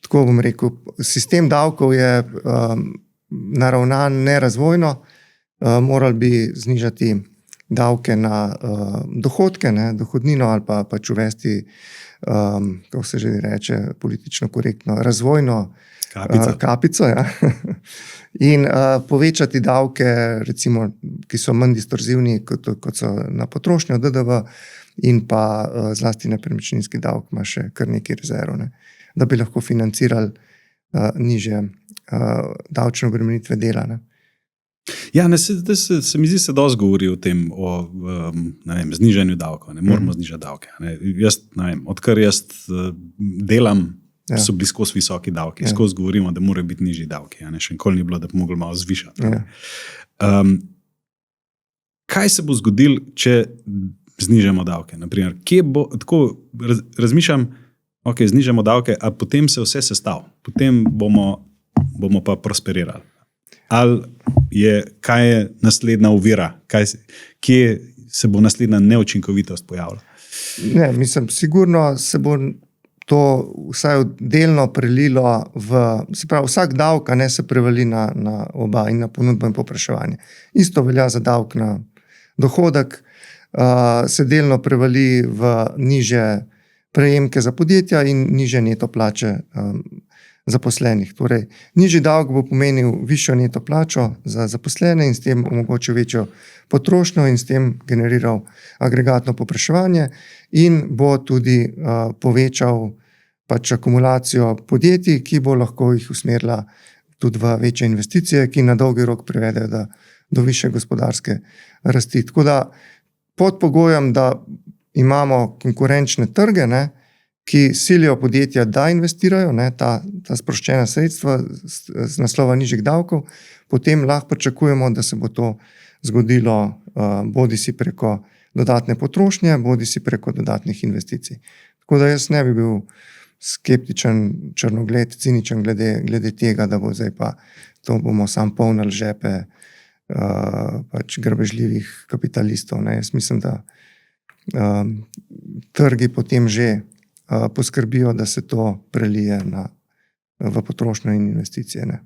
tako bom rekel, sistem davkov je naravnan nerazvojno, morali bi znižati davke na dohodke, ne, dohodnino ali pa pač uvesti, kako se že reče, politično korektno, razvojno kapico, ja. In povečati davke, recimo, ki so manj distorzivni, kot so na potrošnjo, DDV, in pa zlasti nepremičninski davek ima še kar nekaj rezerv, ne, da bi lahko financirali nižje davčne obremenitve dela. Ne. Ja, se mi zdi, se dosti govori o tem, ne vem, znižanju davkov, ne moramo znižati davke. Ne. Jaz, ne vem, odkar jaz delam, so bili skozi visoki davki. Skozi govorimo, da morajo biti nižji davki. Ne. Še nikoli ni bilo, da bi mogli malo zvišati. Kaj se bo zgodilo, če znižamo davke? Naprimer, kje bo, tako razmišljam, ok, znižamo davke, a potem se vse sestav. Potem bomo pa prosperirali. Ali kaj je naslednja ovira? Kje se bo naslednja neučinkovitost pojavila? Ne, mislim, sigurno se bo to vsaj delno prelilo se pravi, vsak davek se prevali na oba, in na ponudbo in povpraševanje. Isto velja za davek na dohodek, se delno prevali v nižje prejemke za podjetja in nižje neto plače zaposlenih. Torej, nižji davek bo pomenil višjo neto plačo za zaposlene in s tem omogočil večjo potrošnjo in s tem generiral agregatno povpraševanje in bo tudi povečal pač akumulacijo podjetij, ki bo lahko jih usmerila tudi v večje investicije, ki na dolgi rok privedejo do višje gospodarske rasti. Tako da pod pogojem, da imamo konkurenčne trge, ne, ki silijo podjetja, da investirajo, ne, ta sproščena sredstva z naslova nižjih davkov, potem lahko pričakujemo, da se bo to zgodilo bodisi preko dodatne potrošnje, bodisi preko dodatnih investicij. Tako da jaz ne bi bil skeptičen, črnogled, ciničen glede tega, da bo zdaj pa to bomo sam polnili žepe pač grabežljivih kapitalistov. Ne. Jaz mislim, da trgi potem že poskrbijo, da se to prelije v potrošnjo in investicije. Ne.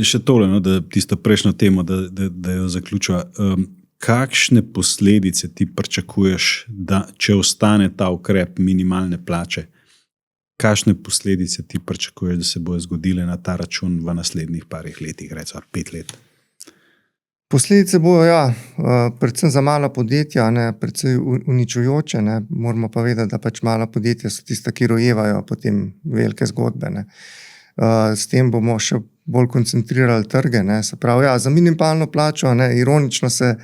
Še tole, no, da tisto prejšnjo temo, da jo zaključiva. Kakšne posledice ti pričakuješ, da če ostane ta ukrep minimalne plače, kakšne posledice ti pričakuješ, da se bojo zgodile na ta račun v naslednjih parih letih, recimo 5 let? Posledice bojo, predvsem za mala podjetja, ne, predvsem uničujoče, ne. Moramo pa vedeti, da pač mala podjetja so tista, ki rojevajo potem velike zgodbe. Ne. S tem bomo še bolj koncentrirali trge. Ne. Se pravi, za minimalno plačo, ne, ironično se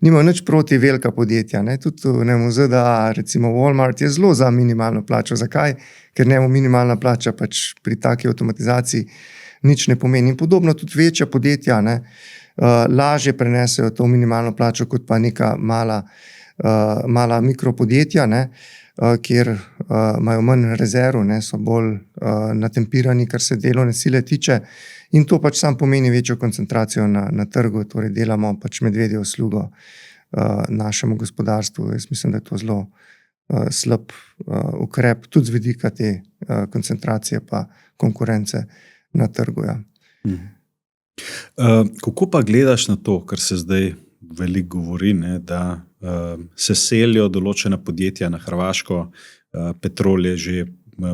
nimajo nič proti velika podjetja. Ne. Tudi v ZDA, recimo Walmart, je zelo za minimalno plačo. Zakaj? Ker njemu minimalna plača pač pri taki avtomatizaciji nič ne pomeni. In podobno tudi večja podjetja, ne, lažje prenesejo to minimalno plačo kot pa neka mala mikropodjetja. Ne. kjer imajo manj rezerv, ne, so bolj natempirani, kar se delovne sile tiče. In to pač sam pomeni večjo koncentracijo na trgu, torej delamo pač medvedjo uslugo našemu gospodarstvu. Jaz mislim, da je to zelo slab ukrep, tudi z vidika te koncentracije pa konkurence na trgu. Ja. Kako pa gledaš na to, kar se zdaj veliko govori, ne, da se selijo določena podjetja na Hrvaško, Petrol je že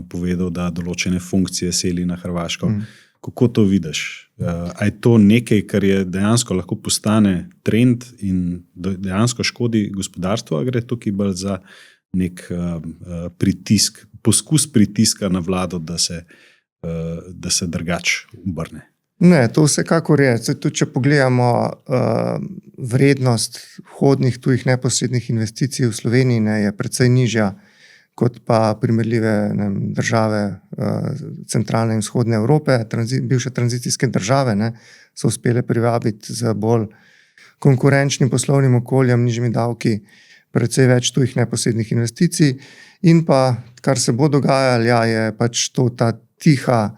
povedal, da določene funkcije seli na Hrvaško. Kako to vidiš? A je to nekaj, kar je dejansko lahko postane trend in dejansko škodi gospodarstvo, a gre tukaj bolj za nek pritisk, poskus pritiska na vlado, da se drugače obrne? Ne, to vsekakor je. Tudi če pogledamo vrednost vhodnih tujih neposrednih investicij v Sloveniji, ne, je precej nižja kot pa primerljive države centralne in vzhodne Evrope, bivše tranzicijske države, ne, so uspele privabiti z bolj konkurenčnim poslovnim okoljem, nižjimi davki, precej več tujih neposrednih investicij. In pa, kar se bo dogajalo, je pač to ta tiha,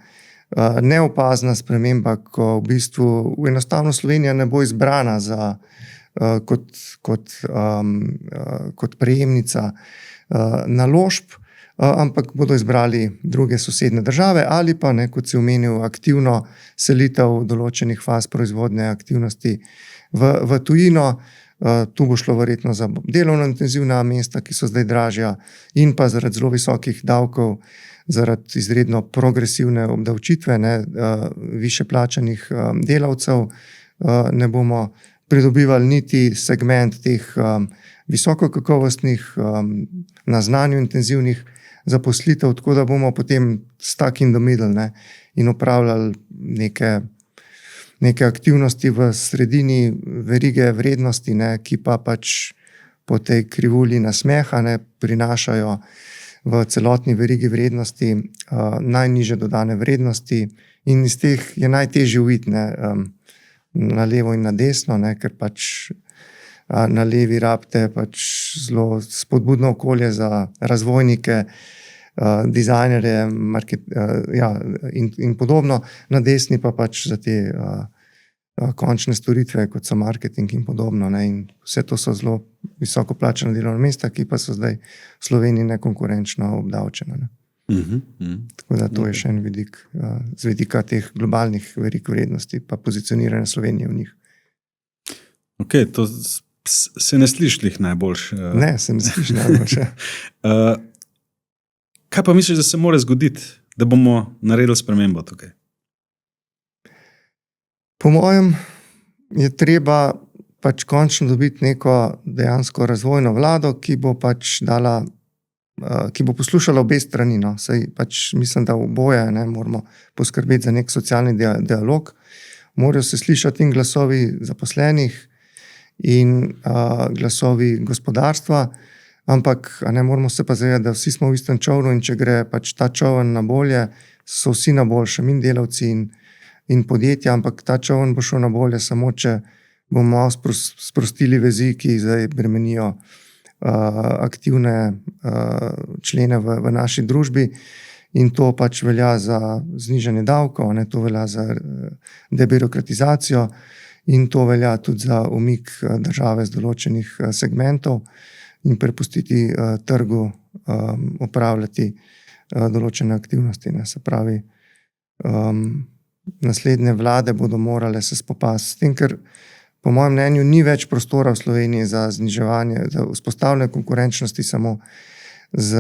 neopazna sprememba, ko v bistvu enostavno Slovenija ne bo izbrana kot prejemnica naložb, ampak bodo izbrali druge sosednje države ali pa, ne, kot si omenil, aktivno selitev določenih faz proizvodne aktivnosti v tujino. Tu bo šlo verjetno za delovno intenzivna mesta, ki so zdaj dražja, in pa zaradi zelo visokih davkov, zaradi izredno progresivne obdavčitve, ne, više plačanih delavcev, ne bomo pridobivali niti segment teh visokokakovostnih, na znanju intenzivnih zaposlitev, tako da bomo potem stuck in the middle, ne, in opravljali neke aktivnosti v sredini verige vrednosti, ne, ki pa pač po tej krivulji nasmeha, ne, prinašajo v celotni verigi vrednosti najnižje dodane vrednosti in iz teh je najtežje uiti, ne, na levo in na desno, ne, ker pač na levi rabite pač zelo spodbudno okolje za razvojnike, dizajnerje, in podobno, na desni pa pač za te končne storitve, kot so marketing in podobno, ne, in vse to so zelo visoko plačana delovna mesta, ki pa so zdaj v Sloveniji nekonkurenčno obdavčena. Ne. Tako da to je še en vidik, z vidika teh globalnih verig vrednosti pa pozicioniranja Slovenije v njih. Ok, to se ne sliši najboljše. Ne, se ne sliši najboljše. Kaj pa misliš, da se mora zgoditi, da bomo naredili spremembo tukaj? Po mojem je treba pač končno dobiti neko dejansko razvojno vlado, ki bo pač dala, ki bo poslušala obe strani. No. Saj pač mislim, da oboje, ne, moramo poskrbeti za nek socialni dialog. Morajo se slišati in glasovi zaposlenih in glasovi gospodarstva, ampak ne moramo se pa zavedati, da vsi smo v istem čovnu, in če gre pač ta čovn na bolje, so vsi na boljšem, in delavci in podjetja, ampak ta čovn bo šel na bolje samo, če bomo sprostili vezi, ki zdaj bremenijo aktivne člene v naši družbi, in to pač velja za znižanje davkov, ne, to velja za debirokratizacijo in to velja tudi za umik države z določenih segmentov in prepustiti trgu opravljati določene aktivnosti. Ne. Se pravi, naslednje vlade bodo morale se spopasti s tem, ker po mojem mnenju ni več prostora v Sloveniji za zniževanje, za vzpostavljanje konkurenčnosti samo z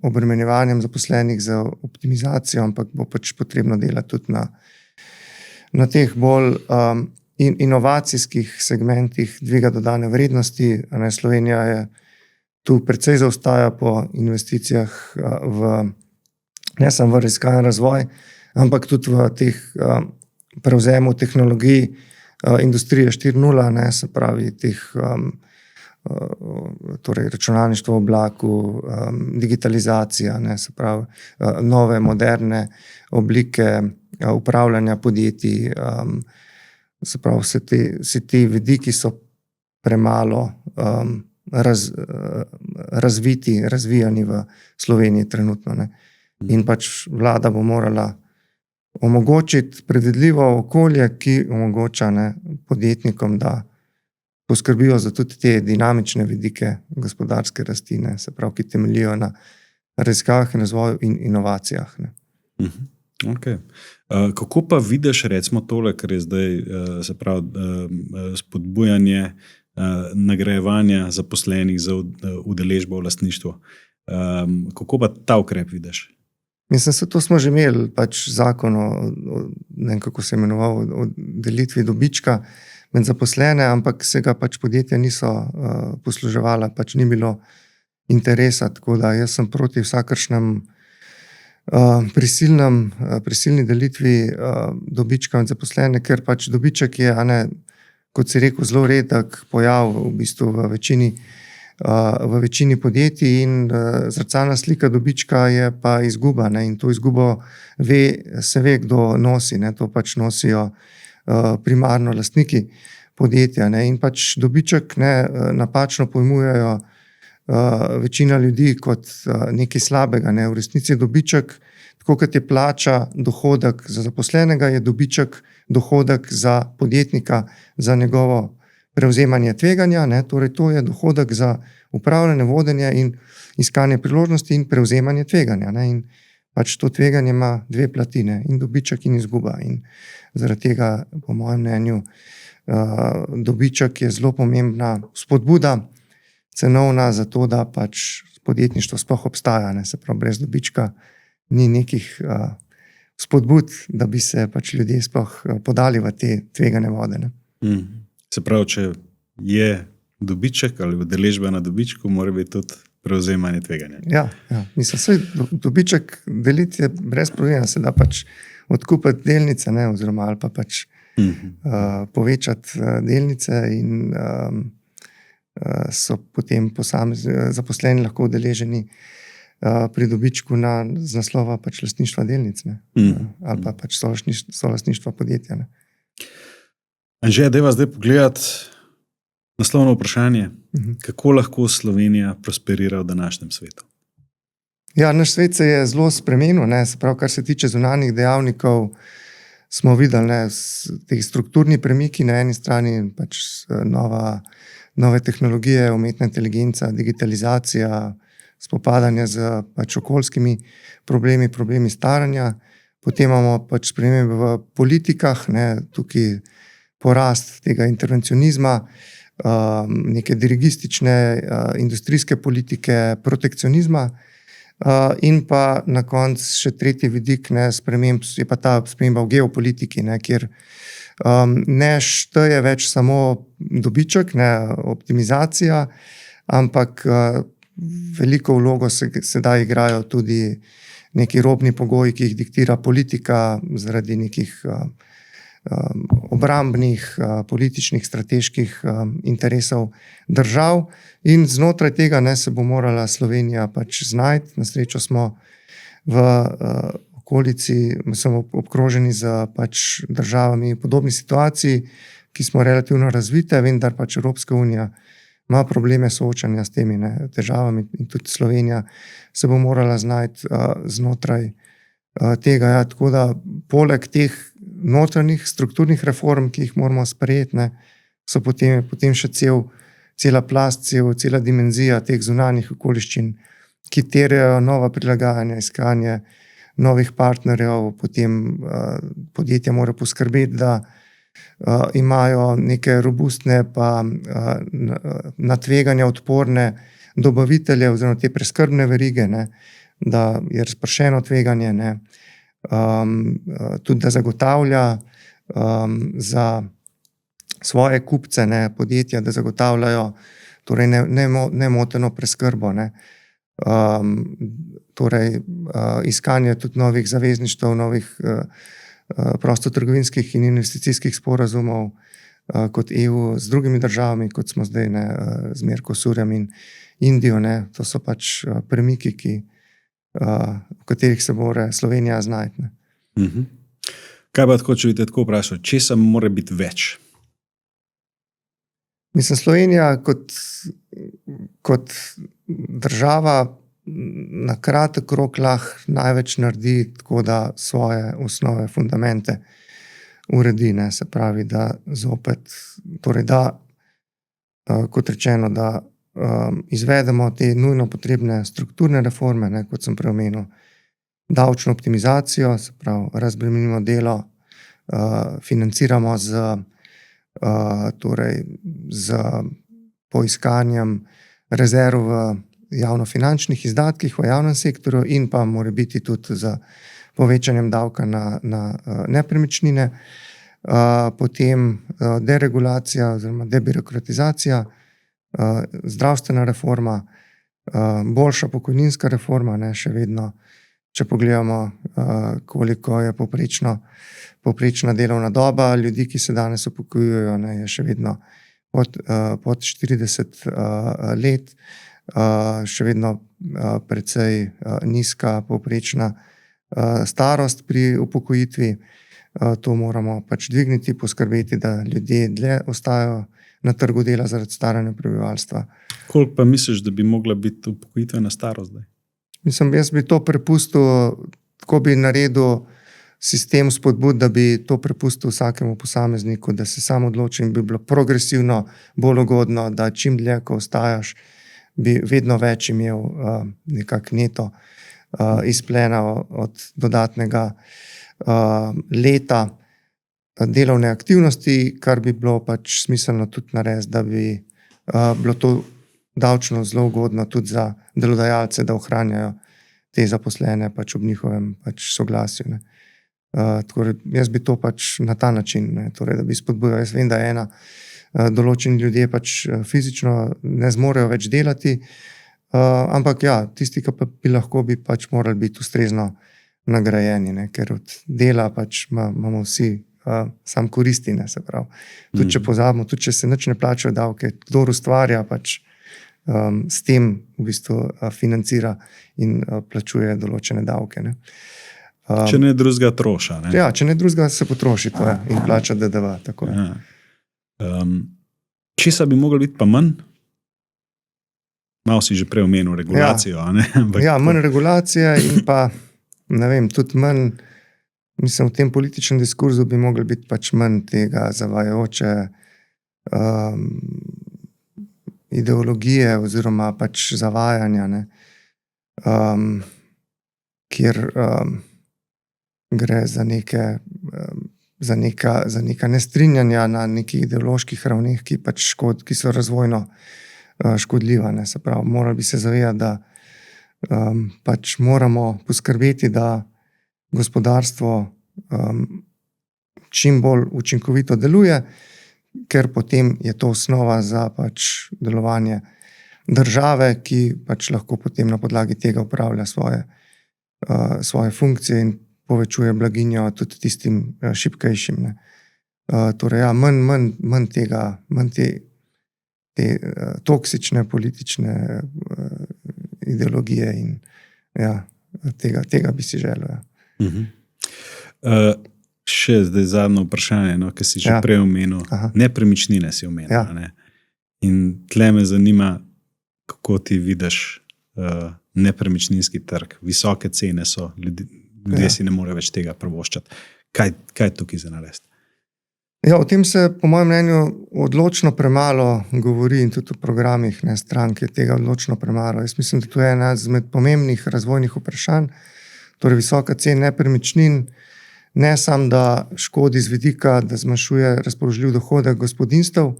obremenjevanjem zaposlenih, z optimizacijo, ampak bo pač potrebno delati tudi na teh bolj inovacijskih segmentih dviga dodane vrednosti. Ne, Slovenija je tu precej zaostaja po investicijah ne samo v raziskave in razvoj, ampak tudi v teh prevzemu tehnologij industrije 4.0, ne, se pravi teh torej računalništvo v oblaku, digitalizacija, ne, se pravi nove, moderne oblike upravljanja podjetij, se pravi vsi ti vidiki so premalo razvijani v Sloveniji trenutno. Ne. In pač vlada bo morala omogočiti predvidljivo okolje, ki omogoča podjetnikom, da poskrbijo za tudi te dinamične vidike gospodarske rasti, se pravi, ki temeljijo na raziskavah in razvoju in inovacijah. Ne. Okay. Kako pa vidiš recimo tole, kar je zdaj se pravi spodbujanje nagrajevanja zaposlenih za udeležbo v lastništvu? Kako pa ta ukrep vidiš? Mislim, to smo že imeli, pač zakon o ne vem, kako se imenoval, o delitvi dobička med zaposlene, ampak se ga pač podjetja niso posluževala, pač ni bilo interesa, tako da jaz sem proti vsakršnem prisilni delitvi dobička med zaposlene, ker pač dobiček je, kot si rekel, zelo redek pojav v bistvu v večini podjetij in zrcalna slika dobička je pa izguba, ne, in to izgubo se ve, kdo nosi, ne, to pač nosijo primarno lastniki podjetja, ne, in pač dobiček napačno pojmujejo večina ljudi kot nekaj slabega, ne. V resnici je dobiček, tako kot je plača dohodek za zaposlenega, je dobiček dohodek za podjetnika, za njegovo prevzemanje tveganja, ne, torej to je dohodek za upravljanje, vodenje in iskanje priložnosti in prevzemanje tveganja, ne, in pač to tveganje ima dve plati, ne, in dobiček in izguba, in zaradi tega, po mojem mnenju, dobiček je zelo pomembna spodbuda cenovna za to, da pač podjetništvo sploh obstaja, ne, se pravi, brez dobička ni nekih spodbud, da bi se pač ljudje sploh podali v te tvegane vode, ne. Se pravi, če je dobiček ali udeležba na dobičku, mora biti tudi prevzemanje tveganja. Ja, mislim, saj dobiček deliti je brez problema, se da pač odkupiti delnice, ne, oziroma ali pa pač povečati delnice in so potem zaposleni lahko udeleženi pri dobičku z naslova pač lastništva delnic, ne, ali pa pač solastništva podjetja, ne. Anže, dajva zdaj pogledati naslovno vprašanje. Kako lahko Slovenija prosperira v današnjem svetu? Ja, naš svet se je zelo spremenil, ne, se pravi, kar se tiče zunanjih dejavnikov, smo videli, ne, te strukturni premiki na eni strani, pač nove tehnologije, umetna inteligenca, digitalizacija, spopadanje z pač okoljskimi problemi staranja, potem imamo pač spremembe v politikah, ne, tukaj porast tega intervencionizma, neke dirigistične industrijske politike, protekcionizma, in pa na koncu še tretji vidik, ne, sprememb, je pa ta sprememba v geopolitiki, ne, kjer ne šteje več samo dobiček, ne, optimizacija, ampak veliko vlogo sedaj igrajo tudi neki robni pogoji, ki jih diktira politika zaradi nekih obrambnih, političnih, strateških interesov držav, in znotraj tega, ne, se bo morala Slovenija pač znajti. Na srečo smo v okolici, smo obkroženi z pač državami v podobni situaciji, ki smo relativno razvite, vendar pač Evropska unija ima probleme soočanja s temi težavami in tudi Slovenija se bo morala znajti znotraj tega. Ja, tako da poleg teh notranjih strukturnih reform, ki jih moramo sprejeti, ne, so potem še cela plast, cela dimenzija teh zunanjih okoliščin, ki terjajo nova prilagajanja, iskanje novih partnerjev, potem podjetja mora poskrbeti, da imajo neke robustne pa na tveganja odporne dobavitelje oziroma te preskrbne verige, ne, da je razpršeno tveganje, ne, tudi da zagotavlja za svoje kupce, ne, podjetja, da zagotavljajo torej nemoteno preskrbo, ne. Torej iskanje tudi novih zavezništev, novih prostotrgovinskih in investicijskih sporazumov kot EU z drugimi državami, kot smo zdaj, ne, z Mercosurjem in Indijo, ne. To so pač premiki, v katerih se mora Slovenija znajti, ne. Kaj pa tako, če bi te tako vprašal, česa mora biti več? Mislim, Slovenija kot država na kratek rok lahko največ naredi, tako da svoje osnove, fundamente uredi, ne, se pravi, da zopet, torej da, kot rečeno, da izvedemo te nujno potrebne strukturne reforme, ne, kot sem prej omenil, davčno optimizacijo, se pravi, razbremenimo delo, financiramo torej z poiskanjem rezerv v javnofinančnih izdatkih v javnem sektorju in pa morebiti tudi z povečanjem davka na nepremičnine, potem deregulacija oziroma debirokratizacija, zdravstvena reforma, boljša pokojninska reforma, ne, še vedno, če pogledamo, koliko je povprečna delovna doba ljudi, ki se danes upokojujejo, ne, je še vedno pod 40 let, še vedno precej nizka povprečna starost pri upokojitvi. To moramo pač dvigniti, poskrbeti, da ljudje dlje ostajajo na trgu dela zaradi staranja prebivalstva. Koliko pa misliš, da bi mogla biti upokojitvena starost zdaj? Mislim, jaz bi to prepustil, tako bi naredil sistem spodbud, da bi to prepustil vsakemu posamezniku, da se sam odloči in bi bilo progresivno bolj ugodno, da čim dlje, ko ostajaš, bi vedno več imel nekak neto izplena od dodatnega leta delovne aktivnosti, kar bi bilo pač smiselno tudi narediti, da bi bilo to davčno zelo ugodno tudi za delodajalce, da ohranjajo te zaposlene pač ob njihovem pač soglasju, ne. Tako, jaz bi to pač na ta način, ne, torej, da bi spodbujal. Jaz vem, da določeni ljudje pač fizično ne zmorejo več delati, ampak ja, tisti, ki pa bi lahko, bi pač morali biti ustrezno nagrajeni, ne, ker od dela pač imamo vsi sam koristi, ne, se pravi. Tudi če pozabimo, tudi če se nič ne plačajo davke, kdor ustvarja, pač s tem v bistvu financira in plačuje določene davke, ne. Če ne drugega troša, ne? Ja, če ne drugega se potroši, to je, in plača DDV, tako je. Česa bi moglo biti pa manj? Malo si že prej omenil regulacijo, a ne? Ja, manj regulacije in pa, ne vem, tudi manj, mislim, v tem političnem diskurzu bi mogli biti pač manj tega zavajajoče ideologije oziroma pač zavajanja, ne, kjer gre za neka nestrinjanja na nekih ideoloških ravneh, ki pač ki so razvojno škodljiva, ne, se pravi, morali bi se zavedati, da pač moramo poskrbeti, da gospodarstvo čim bolj učinkovito deluje, ker potem je to osnova za pač delovanje države, ki pač lahko potem na podlagi tega upravlja svoje funkcije in povečuje blaginjo tudi tistim šibkejšim, ne. Torej, ja, manj tega, manj te toksične politične ideologije in ja, tega bi si želel, ja. Še zdaj zadnje vprašanje, no, ki si že prej omenil. Nepremičnine si omenil, ja. Ne? In tle me zanima, kako ti vidiš nepremičninski trg. Visoke cene so, ljudje si ne morejo več tega privoščiti. Kaj tukaj za narediti? Ja, o tem se po mojem mnenju odločno premalo govori in tudi v programih, ne, stranke tega odločno premalo. Jaz mislim, da to je ena izmed pomembnih razvojnih vprašanj, torej visoka cena nepremičnin, ne samo da škodi z vidika, da zmanjšuje razpoložljiv dohodek gospodinjstev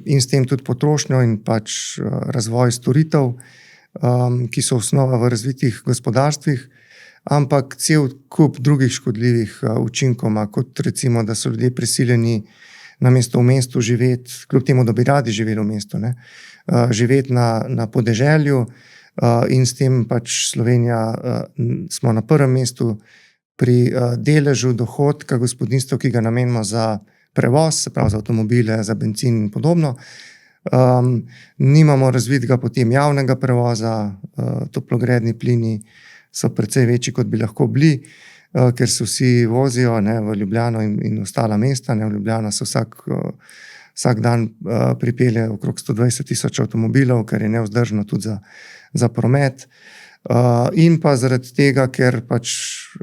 in s tem tudi potrošnjo in pač razvoj storitev, ki so osnova v razvitih gospodarstvih, ampak cel kup drugih škodljivih učinkov, kot recimo, da so ljudje prisiljeni namesto v mestu živeti, kljub temu, da bi radi živeli v mestu, ne, živeti na podeželju in s tem pač Slovenija smo na prvem mestu pri deležu dohodka gospodinjstev, ki ga namenimo za prevoz, se pravi za avtomobile, za bencin in podobno. Nimamo razvitega potem javnega prevoza, toplogredni plini so precej večji, kot bi lahko bili, ker se vsi vozijo, ne, v Ljubljano in ostala mesta, ne, v Ljubljano se vsak vsak dan pripelje okrog 120,000 avtomobilov, kar je nevzdržno tudi za promet. In pa zaradi tega, ker pač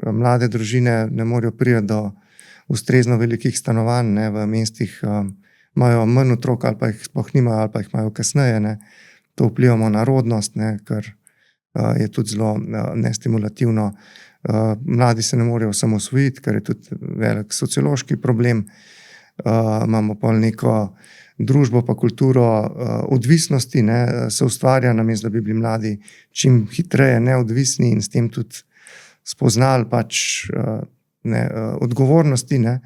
mlade družine ne morejo priti do ustrezno velikih stanovanj, ne, v mestih imajo manj otrok ali pa jih sploh nimajo ali pa jih imajo kasneje, ne. To vplivamo na rodnost, ne, kar je tudi zelo nestimulativno. Mladi se ne morejo osamosvojiti, kar je tudi velik sociološki problem. Imamo pa neko družbo pa kulturo odvisnosti, ne, se ustvarja, namesto da bi bili mladi čim hitreje neodvisni in s tem tudi spoznali pač odgovornosti, ne,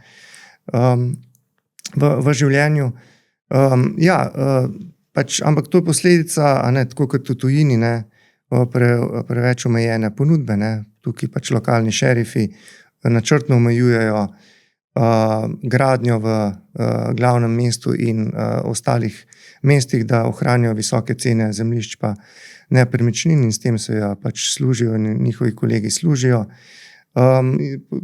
v življenju. Pač, ampak to je posledica, tako kot v tujini, ne, preveč omejene ponudbe, ne. Tukaj pač lokalni šerifi načrtno omejujejo gradnjo v glavnem mestu in ostalih mestih, da ohranijo visoke cene zemljišč pa nepremičnin in s tem se pač služijo in njihovi kolegi služijo.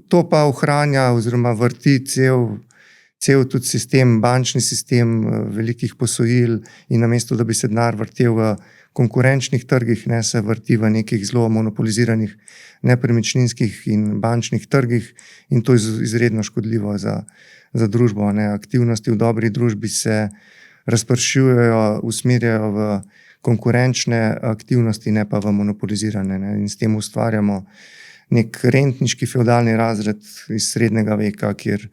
To pa ohranja oziroma vrti cel tudi sistem, bančni sistem velikih posojil in namesto, da bi se denar vrtel v konkurenčnih trgih, ne, se vrti v nekih zelo monopoliziranih nepremičninskih in bančnih trgih in to je izredno škodljivo za družbo, ne. Aktivnosti v dobri družbi se razpršujejo, usmerjajo v konkurenčne aktivnosti, ne pa v monopolizirane, ne. In s tem ustvarjamo nek rentniški fevdalni razred iz srednjega veka, kjer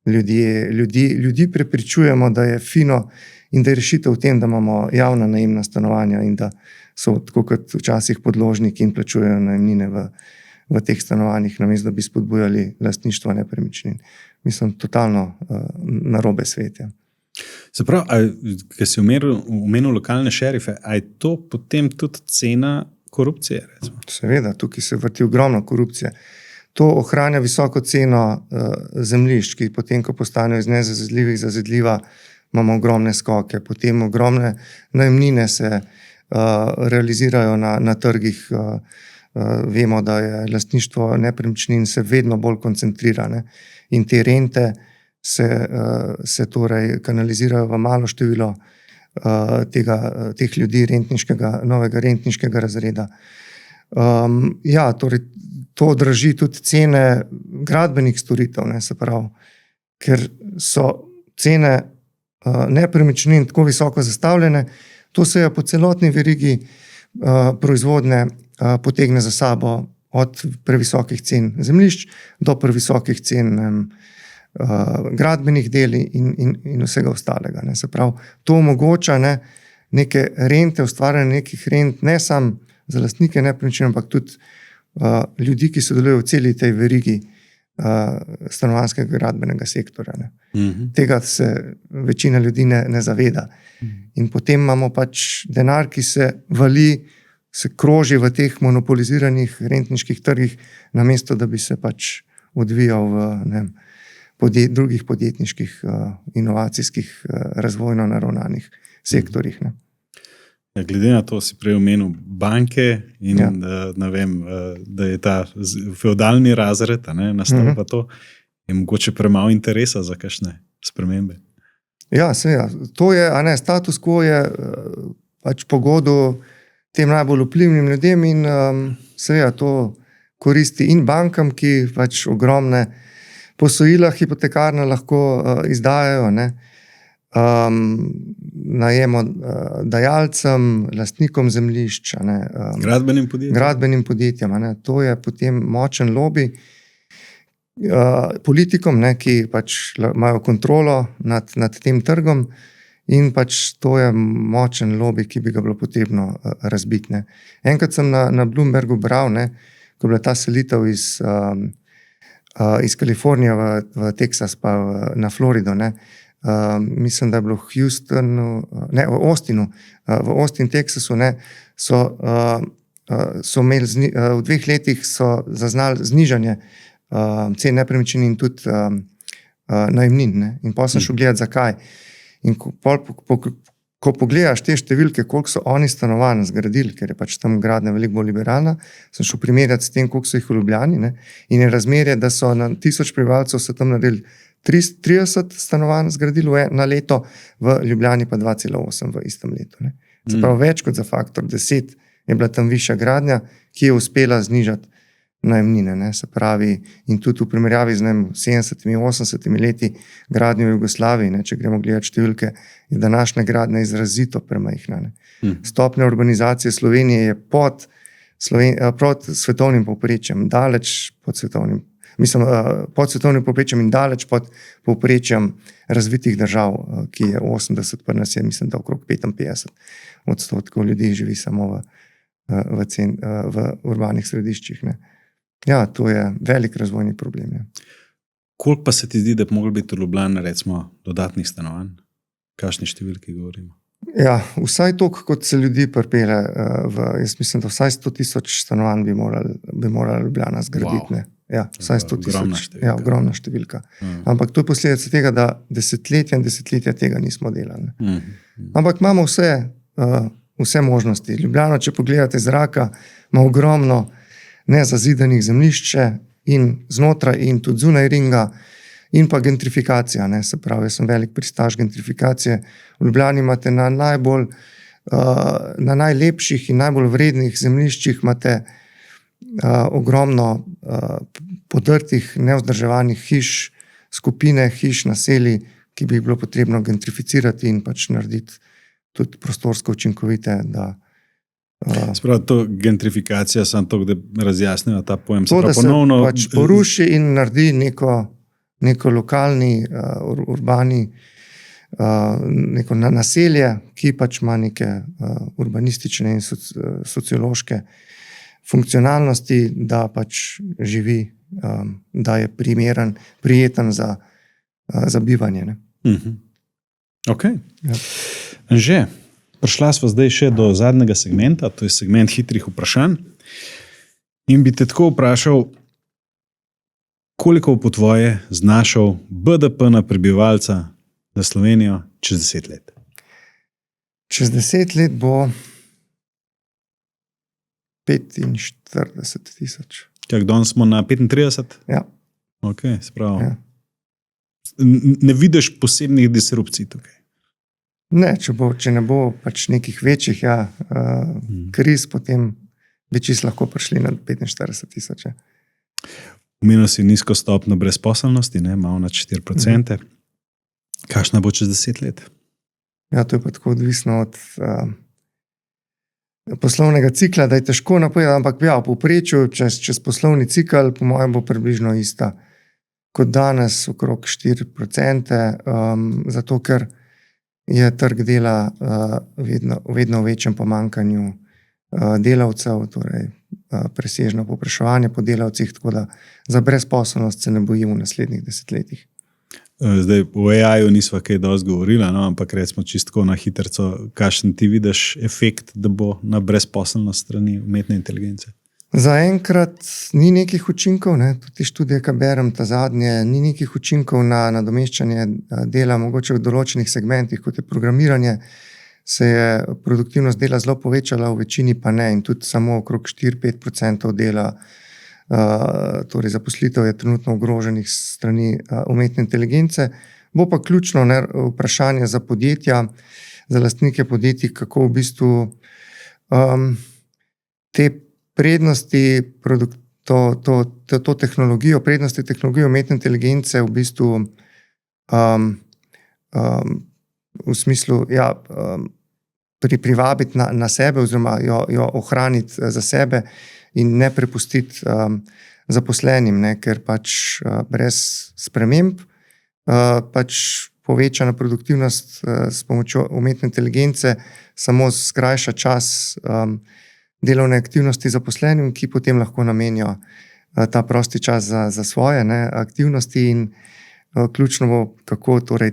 ljudi prepričujemo, da je fino in da je rešitev v tem, da imamo javna najemna stanovanja in da so tako kot včasih podložniki in plačujejo najemnine v teh stanovanjih, namesto da bi spodbujali lastništvo nepremičnin. Mislim, totalno narobe svet. Se pravi, ker si omenil lokalne šerife, a je to potem tudi cena korupcije? Recimo? Seveda, tukaj se vrti ogromno korupcije. To ohranja visoko ceno zemljišč, ki potem, ko postanejo iz nezazidljivih zazidljiva, imamo ogromne skoke, potem ogromne najemnine se realizirajo na trgih. Vemo, da je lastništvo nepremičnin se vedno bolj koncentrira, ne? In te rente se torej kanalizirajo v malo število teh ljudi novega rentniškega razreda. Torej to draži tudi cene gradbenih storitev, ne, se pravi, ker so cene nepremičnin tako visoko zastavljene, to se je po celotni verigi proizvodnje potegne za sabo od previsokih cen zemljišč do previsokih cen gradbenih del in vsega ostalega, ne. Se pravi, to omogoča, ne, neke rente, ustvarjanje nekih rent, ne samo za lastnike nepremičnin, ampak tudi ljudi, ki sodelujejo v celi tej verigi stanovanjskega gradbenega sektorja, ne. Tega se večina ljudi ne zaveda. In potem imamo pač denar, ki se kroži v teh monopoliziranih rentniških trgih, namesto da bi se pač odvijal v drugih podjetniških, inovacijskih, razvojno naravnanih sektorjih, ne. Glede na to si prej omenil banke in da je ta fevdalni razred, nastal pa to, je mogoče premalo interesa za kakšne spremembe. Ja, seveda. To je, status quo je pač pogodu tem najbolj vplivnim ljudem in seveda to koristi in bankam, ki pač ogromne posojila hipotekarna lahko izdajajo, ne. Najemodajalcem, lastnikom zemljišč, gradbenim podjetjem, to je potem močen lobby. Politikom, ne, ki pač imajo kontrolo nad tem trgom in pač to je močen lobby, ki bi ga bilo potrebno razbiti, ne. Enkrat sem na Bloombergu bral, ne, ko je bila ta selitev iz Kalifornije v Teksas pa na Florido, ne. Mislim, da je bilo v Austinu, v Austin, Teksasu, ne, so imeli v 2 letih so zaznali znižanje cen nepremičnin in tudi najemnin, ne. In potem sem šel gledat, zakaj. In ko pogledaš te številke, koliko so oni stanovanj zgradili, ker je pač tam gradnja veliko bolj liberalna, sem šel primerjati s tem, koliko so jih v Ljubljani, ne, in je razmerje, da so na 1000 prebivalcev so tam naredili 30 stanovanj zgradilo na leto, v Ljubljani pa 2,8 v istem letu. Ne. Se pravi, več kot za faktor 10 je bila tam višja gradnja, ki je uspela znižati najemnine. Ne. Se pravi, in tudi v primerjavi z 70-80 leti gradnje v Jugoslaviji, ne, če gremo gledati številke, je današnja gradnja izrazito premajhna. Ne. Stopnja urbanizacije Slovenije je pod svetovnim povprečjem, daleč pod svetovnim, pod svetovnim povprečjem in daleč pod povprečjem razvitih držav, ki je 80, pa nas je, mislim, da okrog 55% ljudi živi samo v urbanih središčih. Ne. Ja, to je velik razvojni problem. Ja. Koliko pa se ti zdi, da bi moglo biti v Ljubljani, recimo, dodatnih stanovanj? Kakšne številke govorimo? Ja, vsaj toliko, kot se ljudi pripelje. Jaz mislim, da vsaj 100,000 stanovanj bi morala Ljubljana zgraditi. Wow. Ja, vsaj 100,000. Ja, ogromna številka. Ampak to je posledica tega, da desetletja in desetletja tega nismo delali. Ampak imamo vse možnosti. Ljubljana, če pogledate zraka, ima ogromno nezazidanih zemljišče in znotraj in tudi zunaj ringa, in pa gentrifikacija. Ne, se pravi, jaz sem velik pristaš gentrifikacije. V Ljubljani imate na najlepših in najbolj vrednih zemljiščih imate ogromno podrtih, nevzdrževanih hiš, skupine hiš, naselij, ki bi jih bilo potrebno gentrificirati in pač narediti tudi prostorsko učinkovite, da Sprav, to gentrifikacija, samo to, da razjasnimo ta pojem. To, da se pač poruši in naredi neko lokalni, urbani, neko naselje, ki pač ima neke urbanistične in sociološke funkcionalnosti, da pač živi, da je prijeten za bivanje. Ne. Ok. Ja. Že, prišla smo zdaj še do zadnjega segmenta, to je segment hitrih vprašanj. In bi te tako vprašal, koliko po tvoje znašal BDP na prebivalca za Slovenijo čez 10 let? Čez 10 let bo 45,000. Kak danes smo na 35? Ja. Ok, spravo. Ja. Ne vidiš posebnih disrupcij tukaj? Ne, če ne bo pač nekih večjih kriz, potem bi čisto lahko prišli na 45,000. Omenil si nizko stopnjo brezposelnosti, malo nad 4%. Kakšna bo čez 10 let? Ja, to je pa tako odvisno od poslovnega cikla, da je težko napovedati, ampak ja, v povprečju čez poslovni cikl, po mojem, bo približno ista kot danes, okrog 4%, zato ker je trg dela vedno v večjem pomanjkanju delavcev, torej presežno povpraševanje po delavcih, tako da za brezposelnost se ne bojim v naslednjih desetletjih. Zdaj, v AI-ju nisva kaj dosti govorila, ampak recimo čisto na hitrco, kakšen ti vidiš efekt, da bo na brezposelnost strani umetne inteligence? Zaenkrat ni nekih učinkov, ne, tudi študije, ki berem ta zadnje, ni nekih učinkov na nadomeščanje dela, mogoče v določenih segmentih, kot je programiranje, se je produktivnost dela zelo povečala, v večini pa ne, in tudi samo okrog 4-5% dela, torej zaposlitev je trenutno ogroženih strani umetne inteligence. Bo pa ključno vprašanje za podjetja, za lastnike podjetij, kako v bistvu te prednosti, to tehnologijo, prednosti tehnologije umetne inteligence v bistvu v smislu privabiti na sebe oziroma jo ohraniti za sebe in ne prepustiti zaposlenim, ne, ker pač brez sprememb pač povečana produktivnost s pomočjo umetne inteligence samo skrajša čas delovne aktivnosti zaposlenim, ki potem lahko namenijo ta prosti čas za svoje aktivnosti in ključno bo, kako torej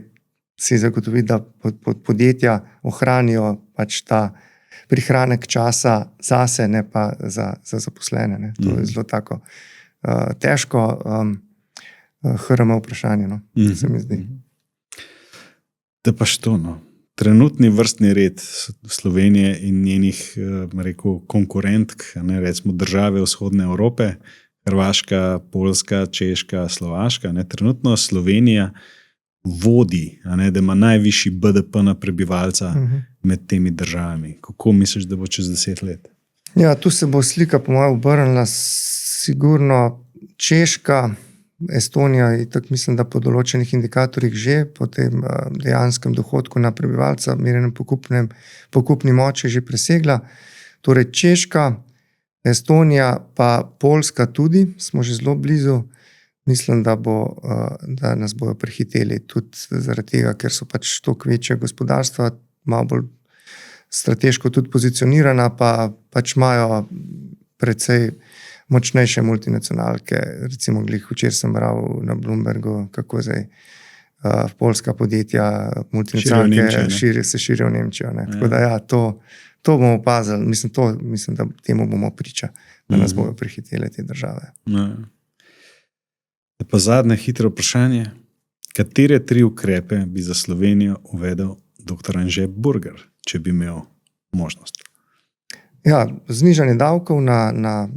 si zagotoviti, da podjetja ohranijo pač ta prihranek časa zase, ne pa za zaposlene. Ne. To je zelo tako težko HRM vprašanje, se mi zdi. Da pa što, trenutni vrstni red Slovenije in njenih konkurentk, recimo države vzhodne Evrope, Hrvaška, Poljska, Češka, Slovaška. Ne? Trenutno Slovenija vodi, da ima najvišji BDP na prebivalca med temi državami. Kako misliš, da bo čez 10 let? Ja, tu se bo slika, po mojem, obrnila. Sigurno Češka, Estonija, in tako mislim, da po določenih indikatorjih že po tem dejanskem dohodku na prebivalca, merjenem pokupni moči, že presegla. Torej Češka, Estonija, pa Poljska tudi, smo že zelo blizu. Mislim, da nas bojo prehiteli tudi zaradi tega, ker so pač toliko večje gospodarstva, malo bolj strateško tudi pozicionirana, pa pač imajo precej močnejše multinacionalke. Recimo, včeraj sem bral na Bloombergu, kako zdaj poljska podjetja, multinacionalke se širijo v Nemčijo. Tako da ja, to bomo opazili. Mislim, da temu bomo priča, da nas bojo prehitele te države. Pa zadnje hitro vprašanje. Katere 3 ukrepe bi za Slovenijo uvedel dr. Anže Burger, če bi imel možnost? Ja, znižanje davkov na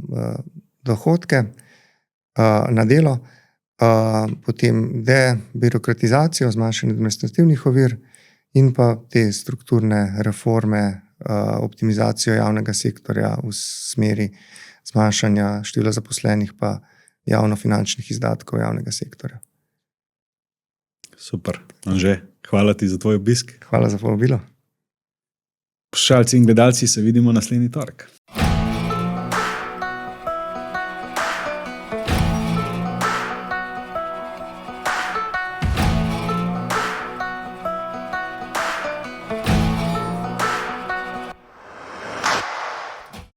dohodke, na delo, potem debirokratizacijo, zmanjšanje administrativnih ovir in pa te strukturne reforme, optimizacijo javnega sektorja v smeri zmanjšanja števila zaposlenih pa javnofinančnih izdatkov javnega sektorja. Super. Anže, hvala ti za tvoj obisk. Hvala za povabilo. Poslušalci in gledalci, se vidimo naslednji torek.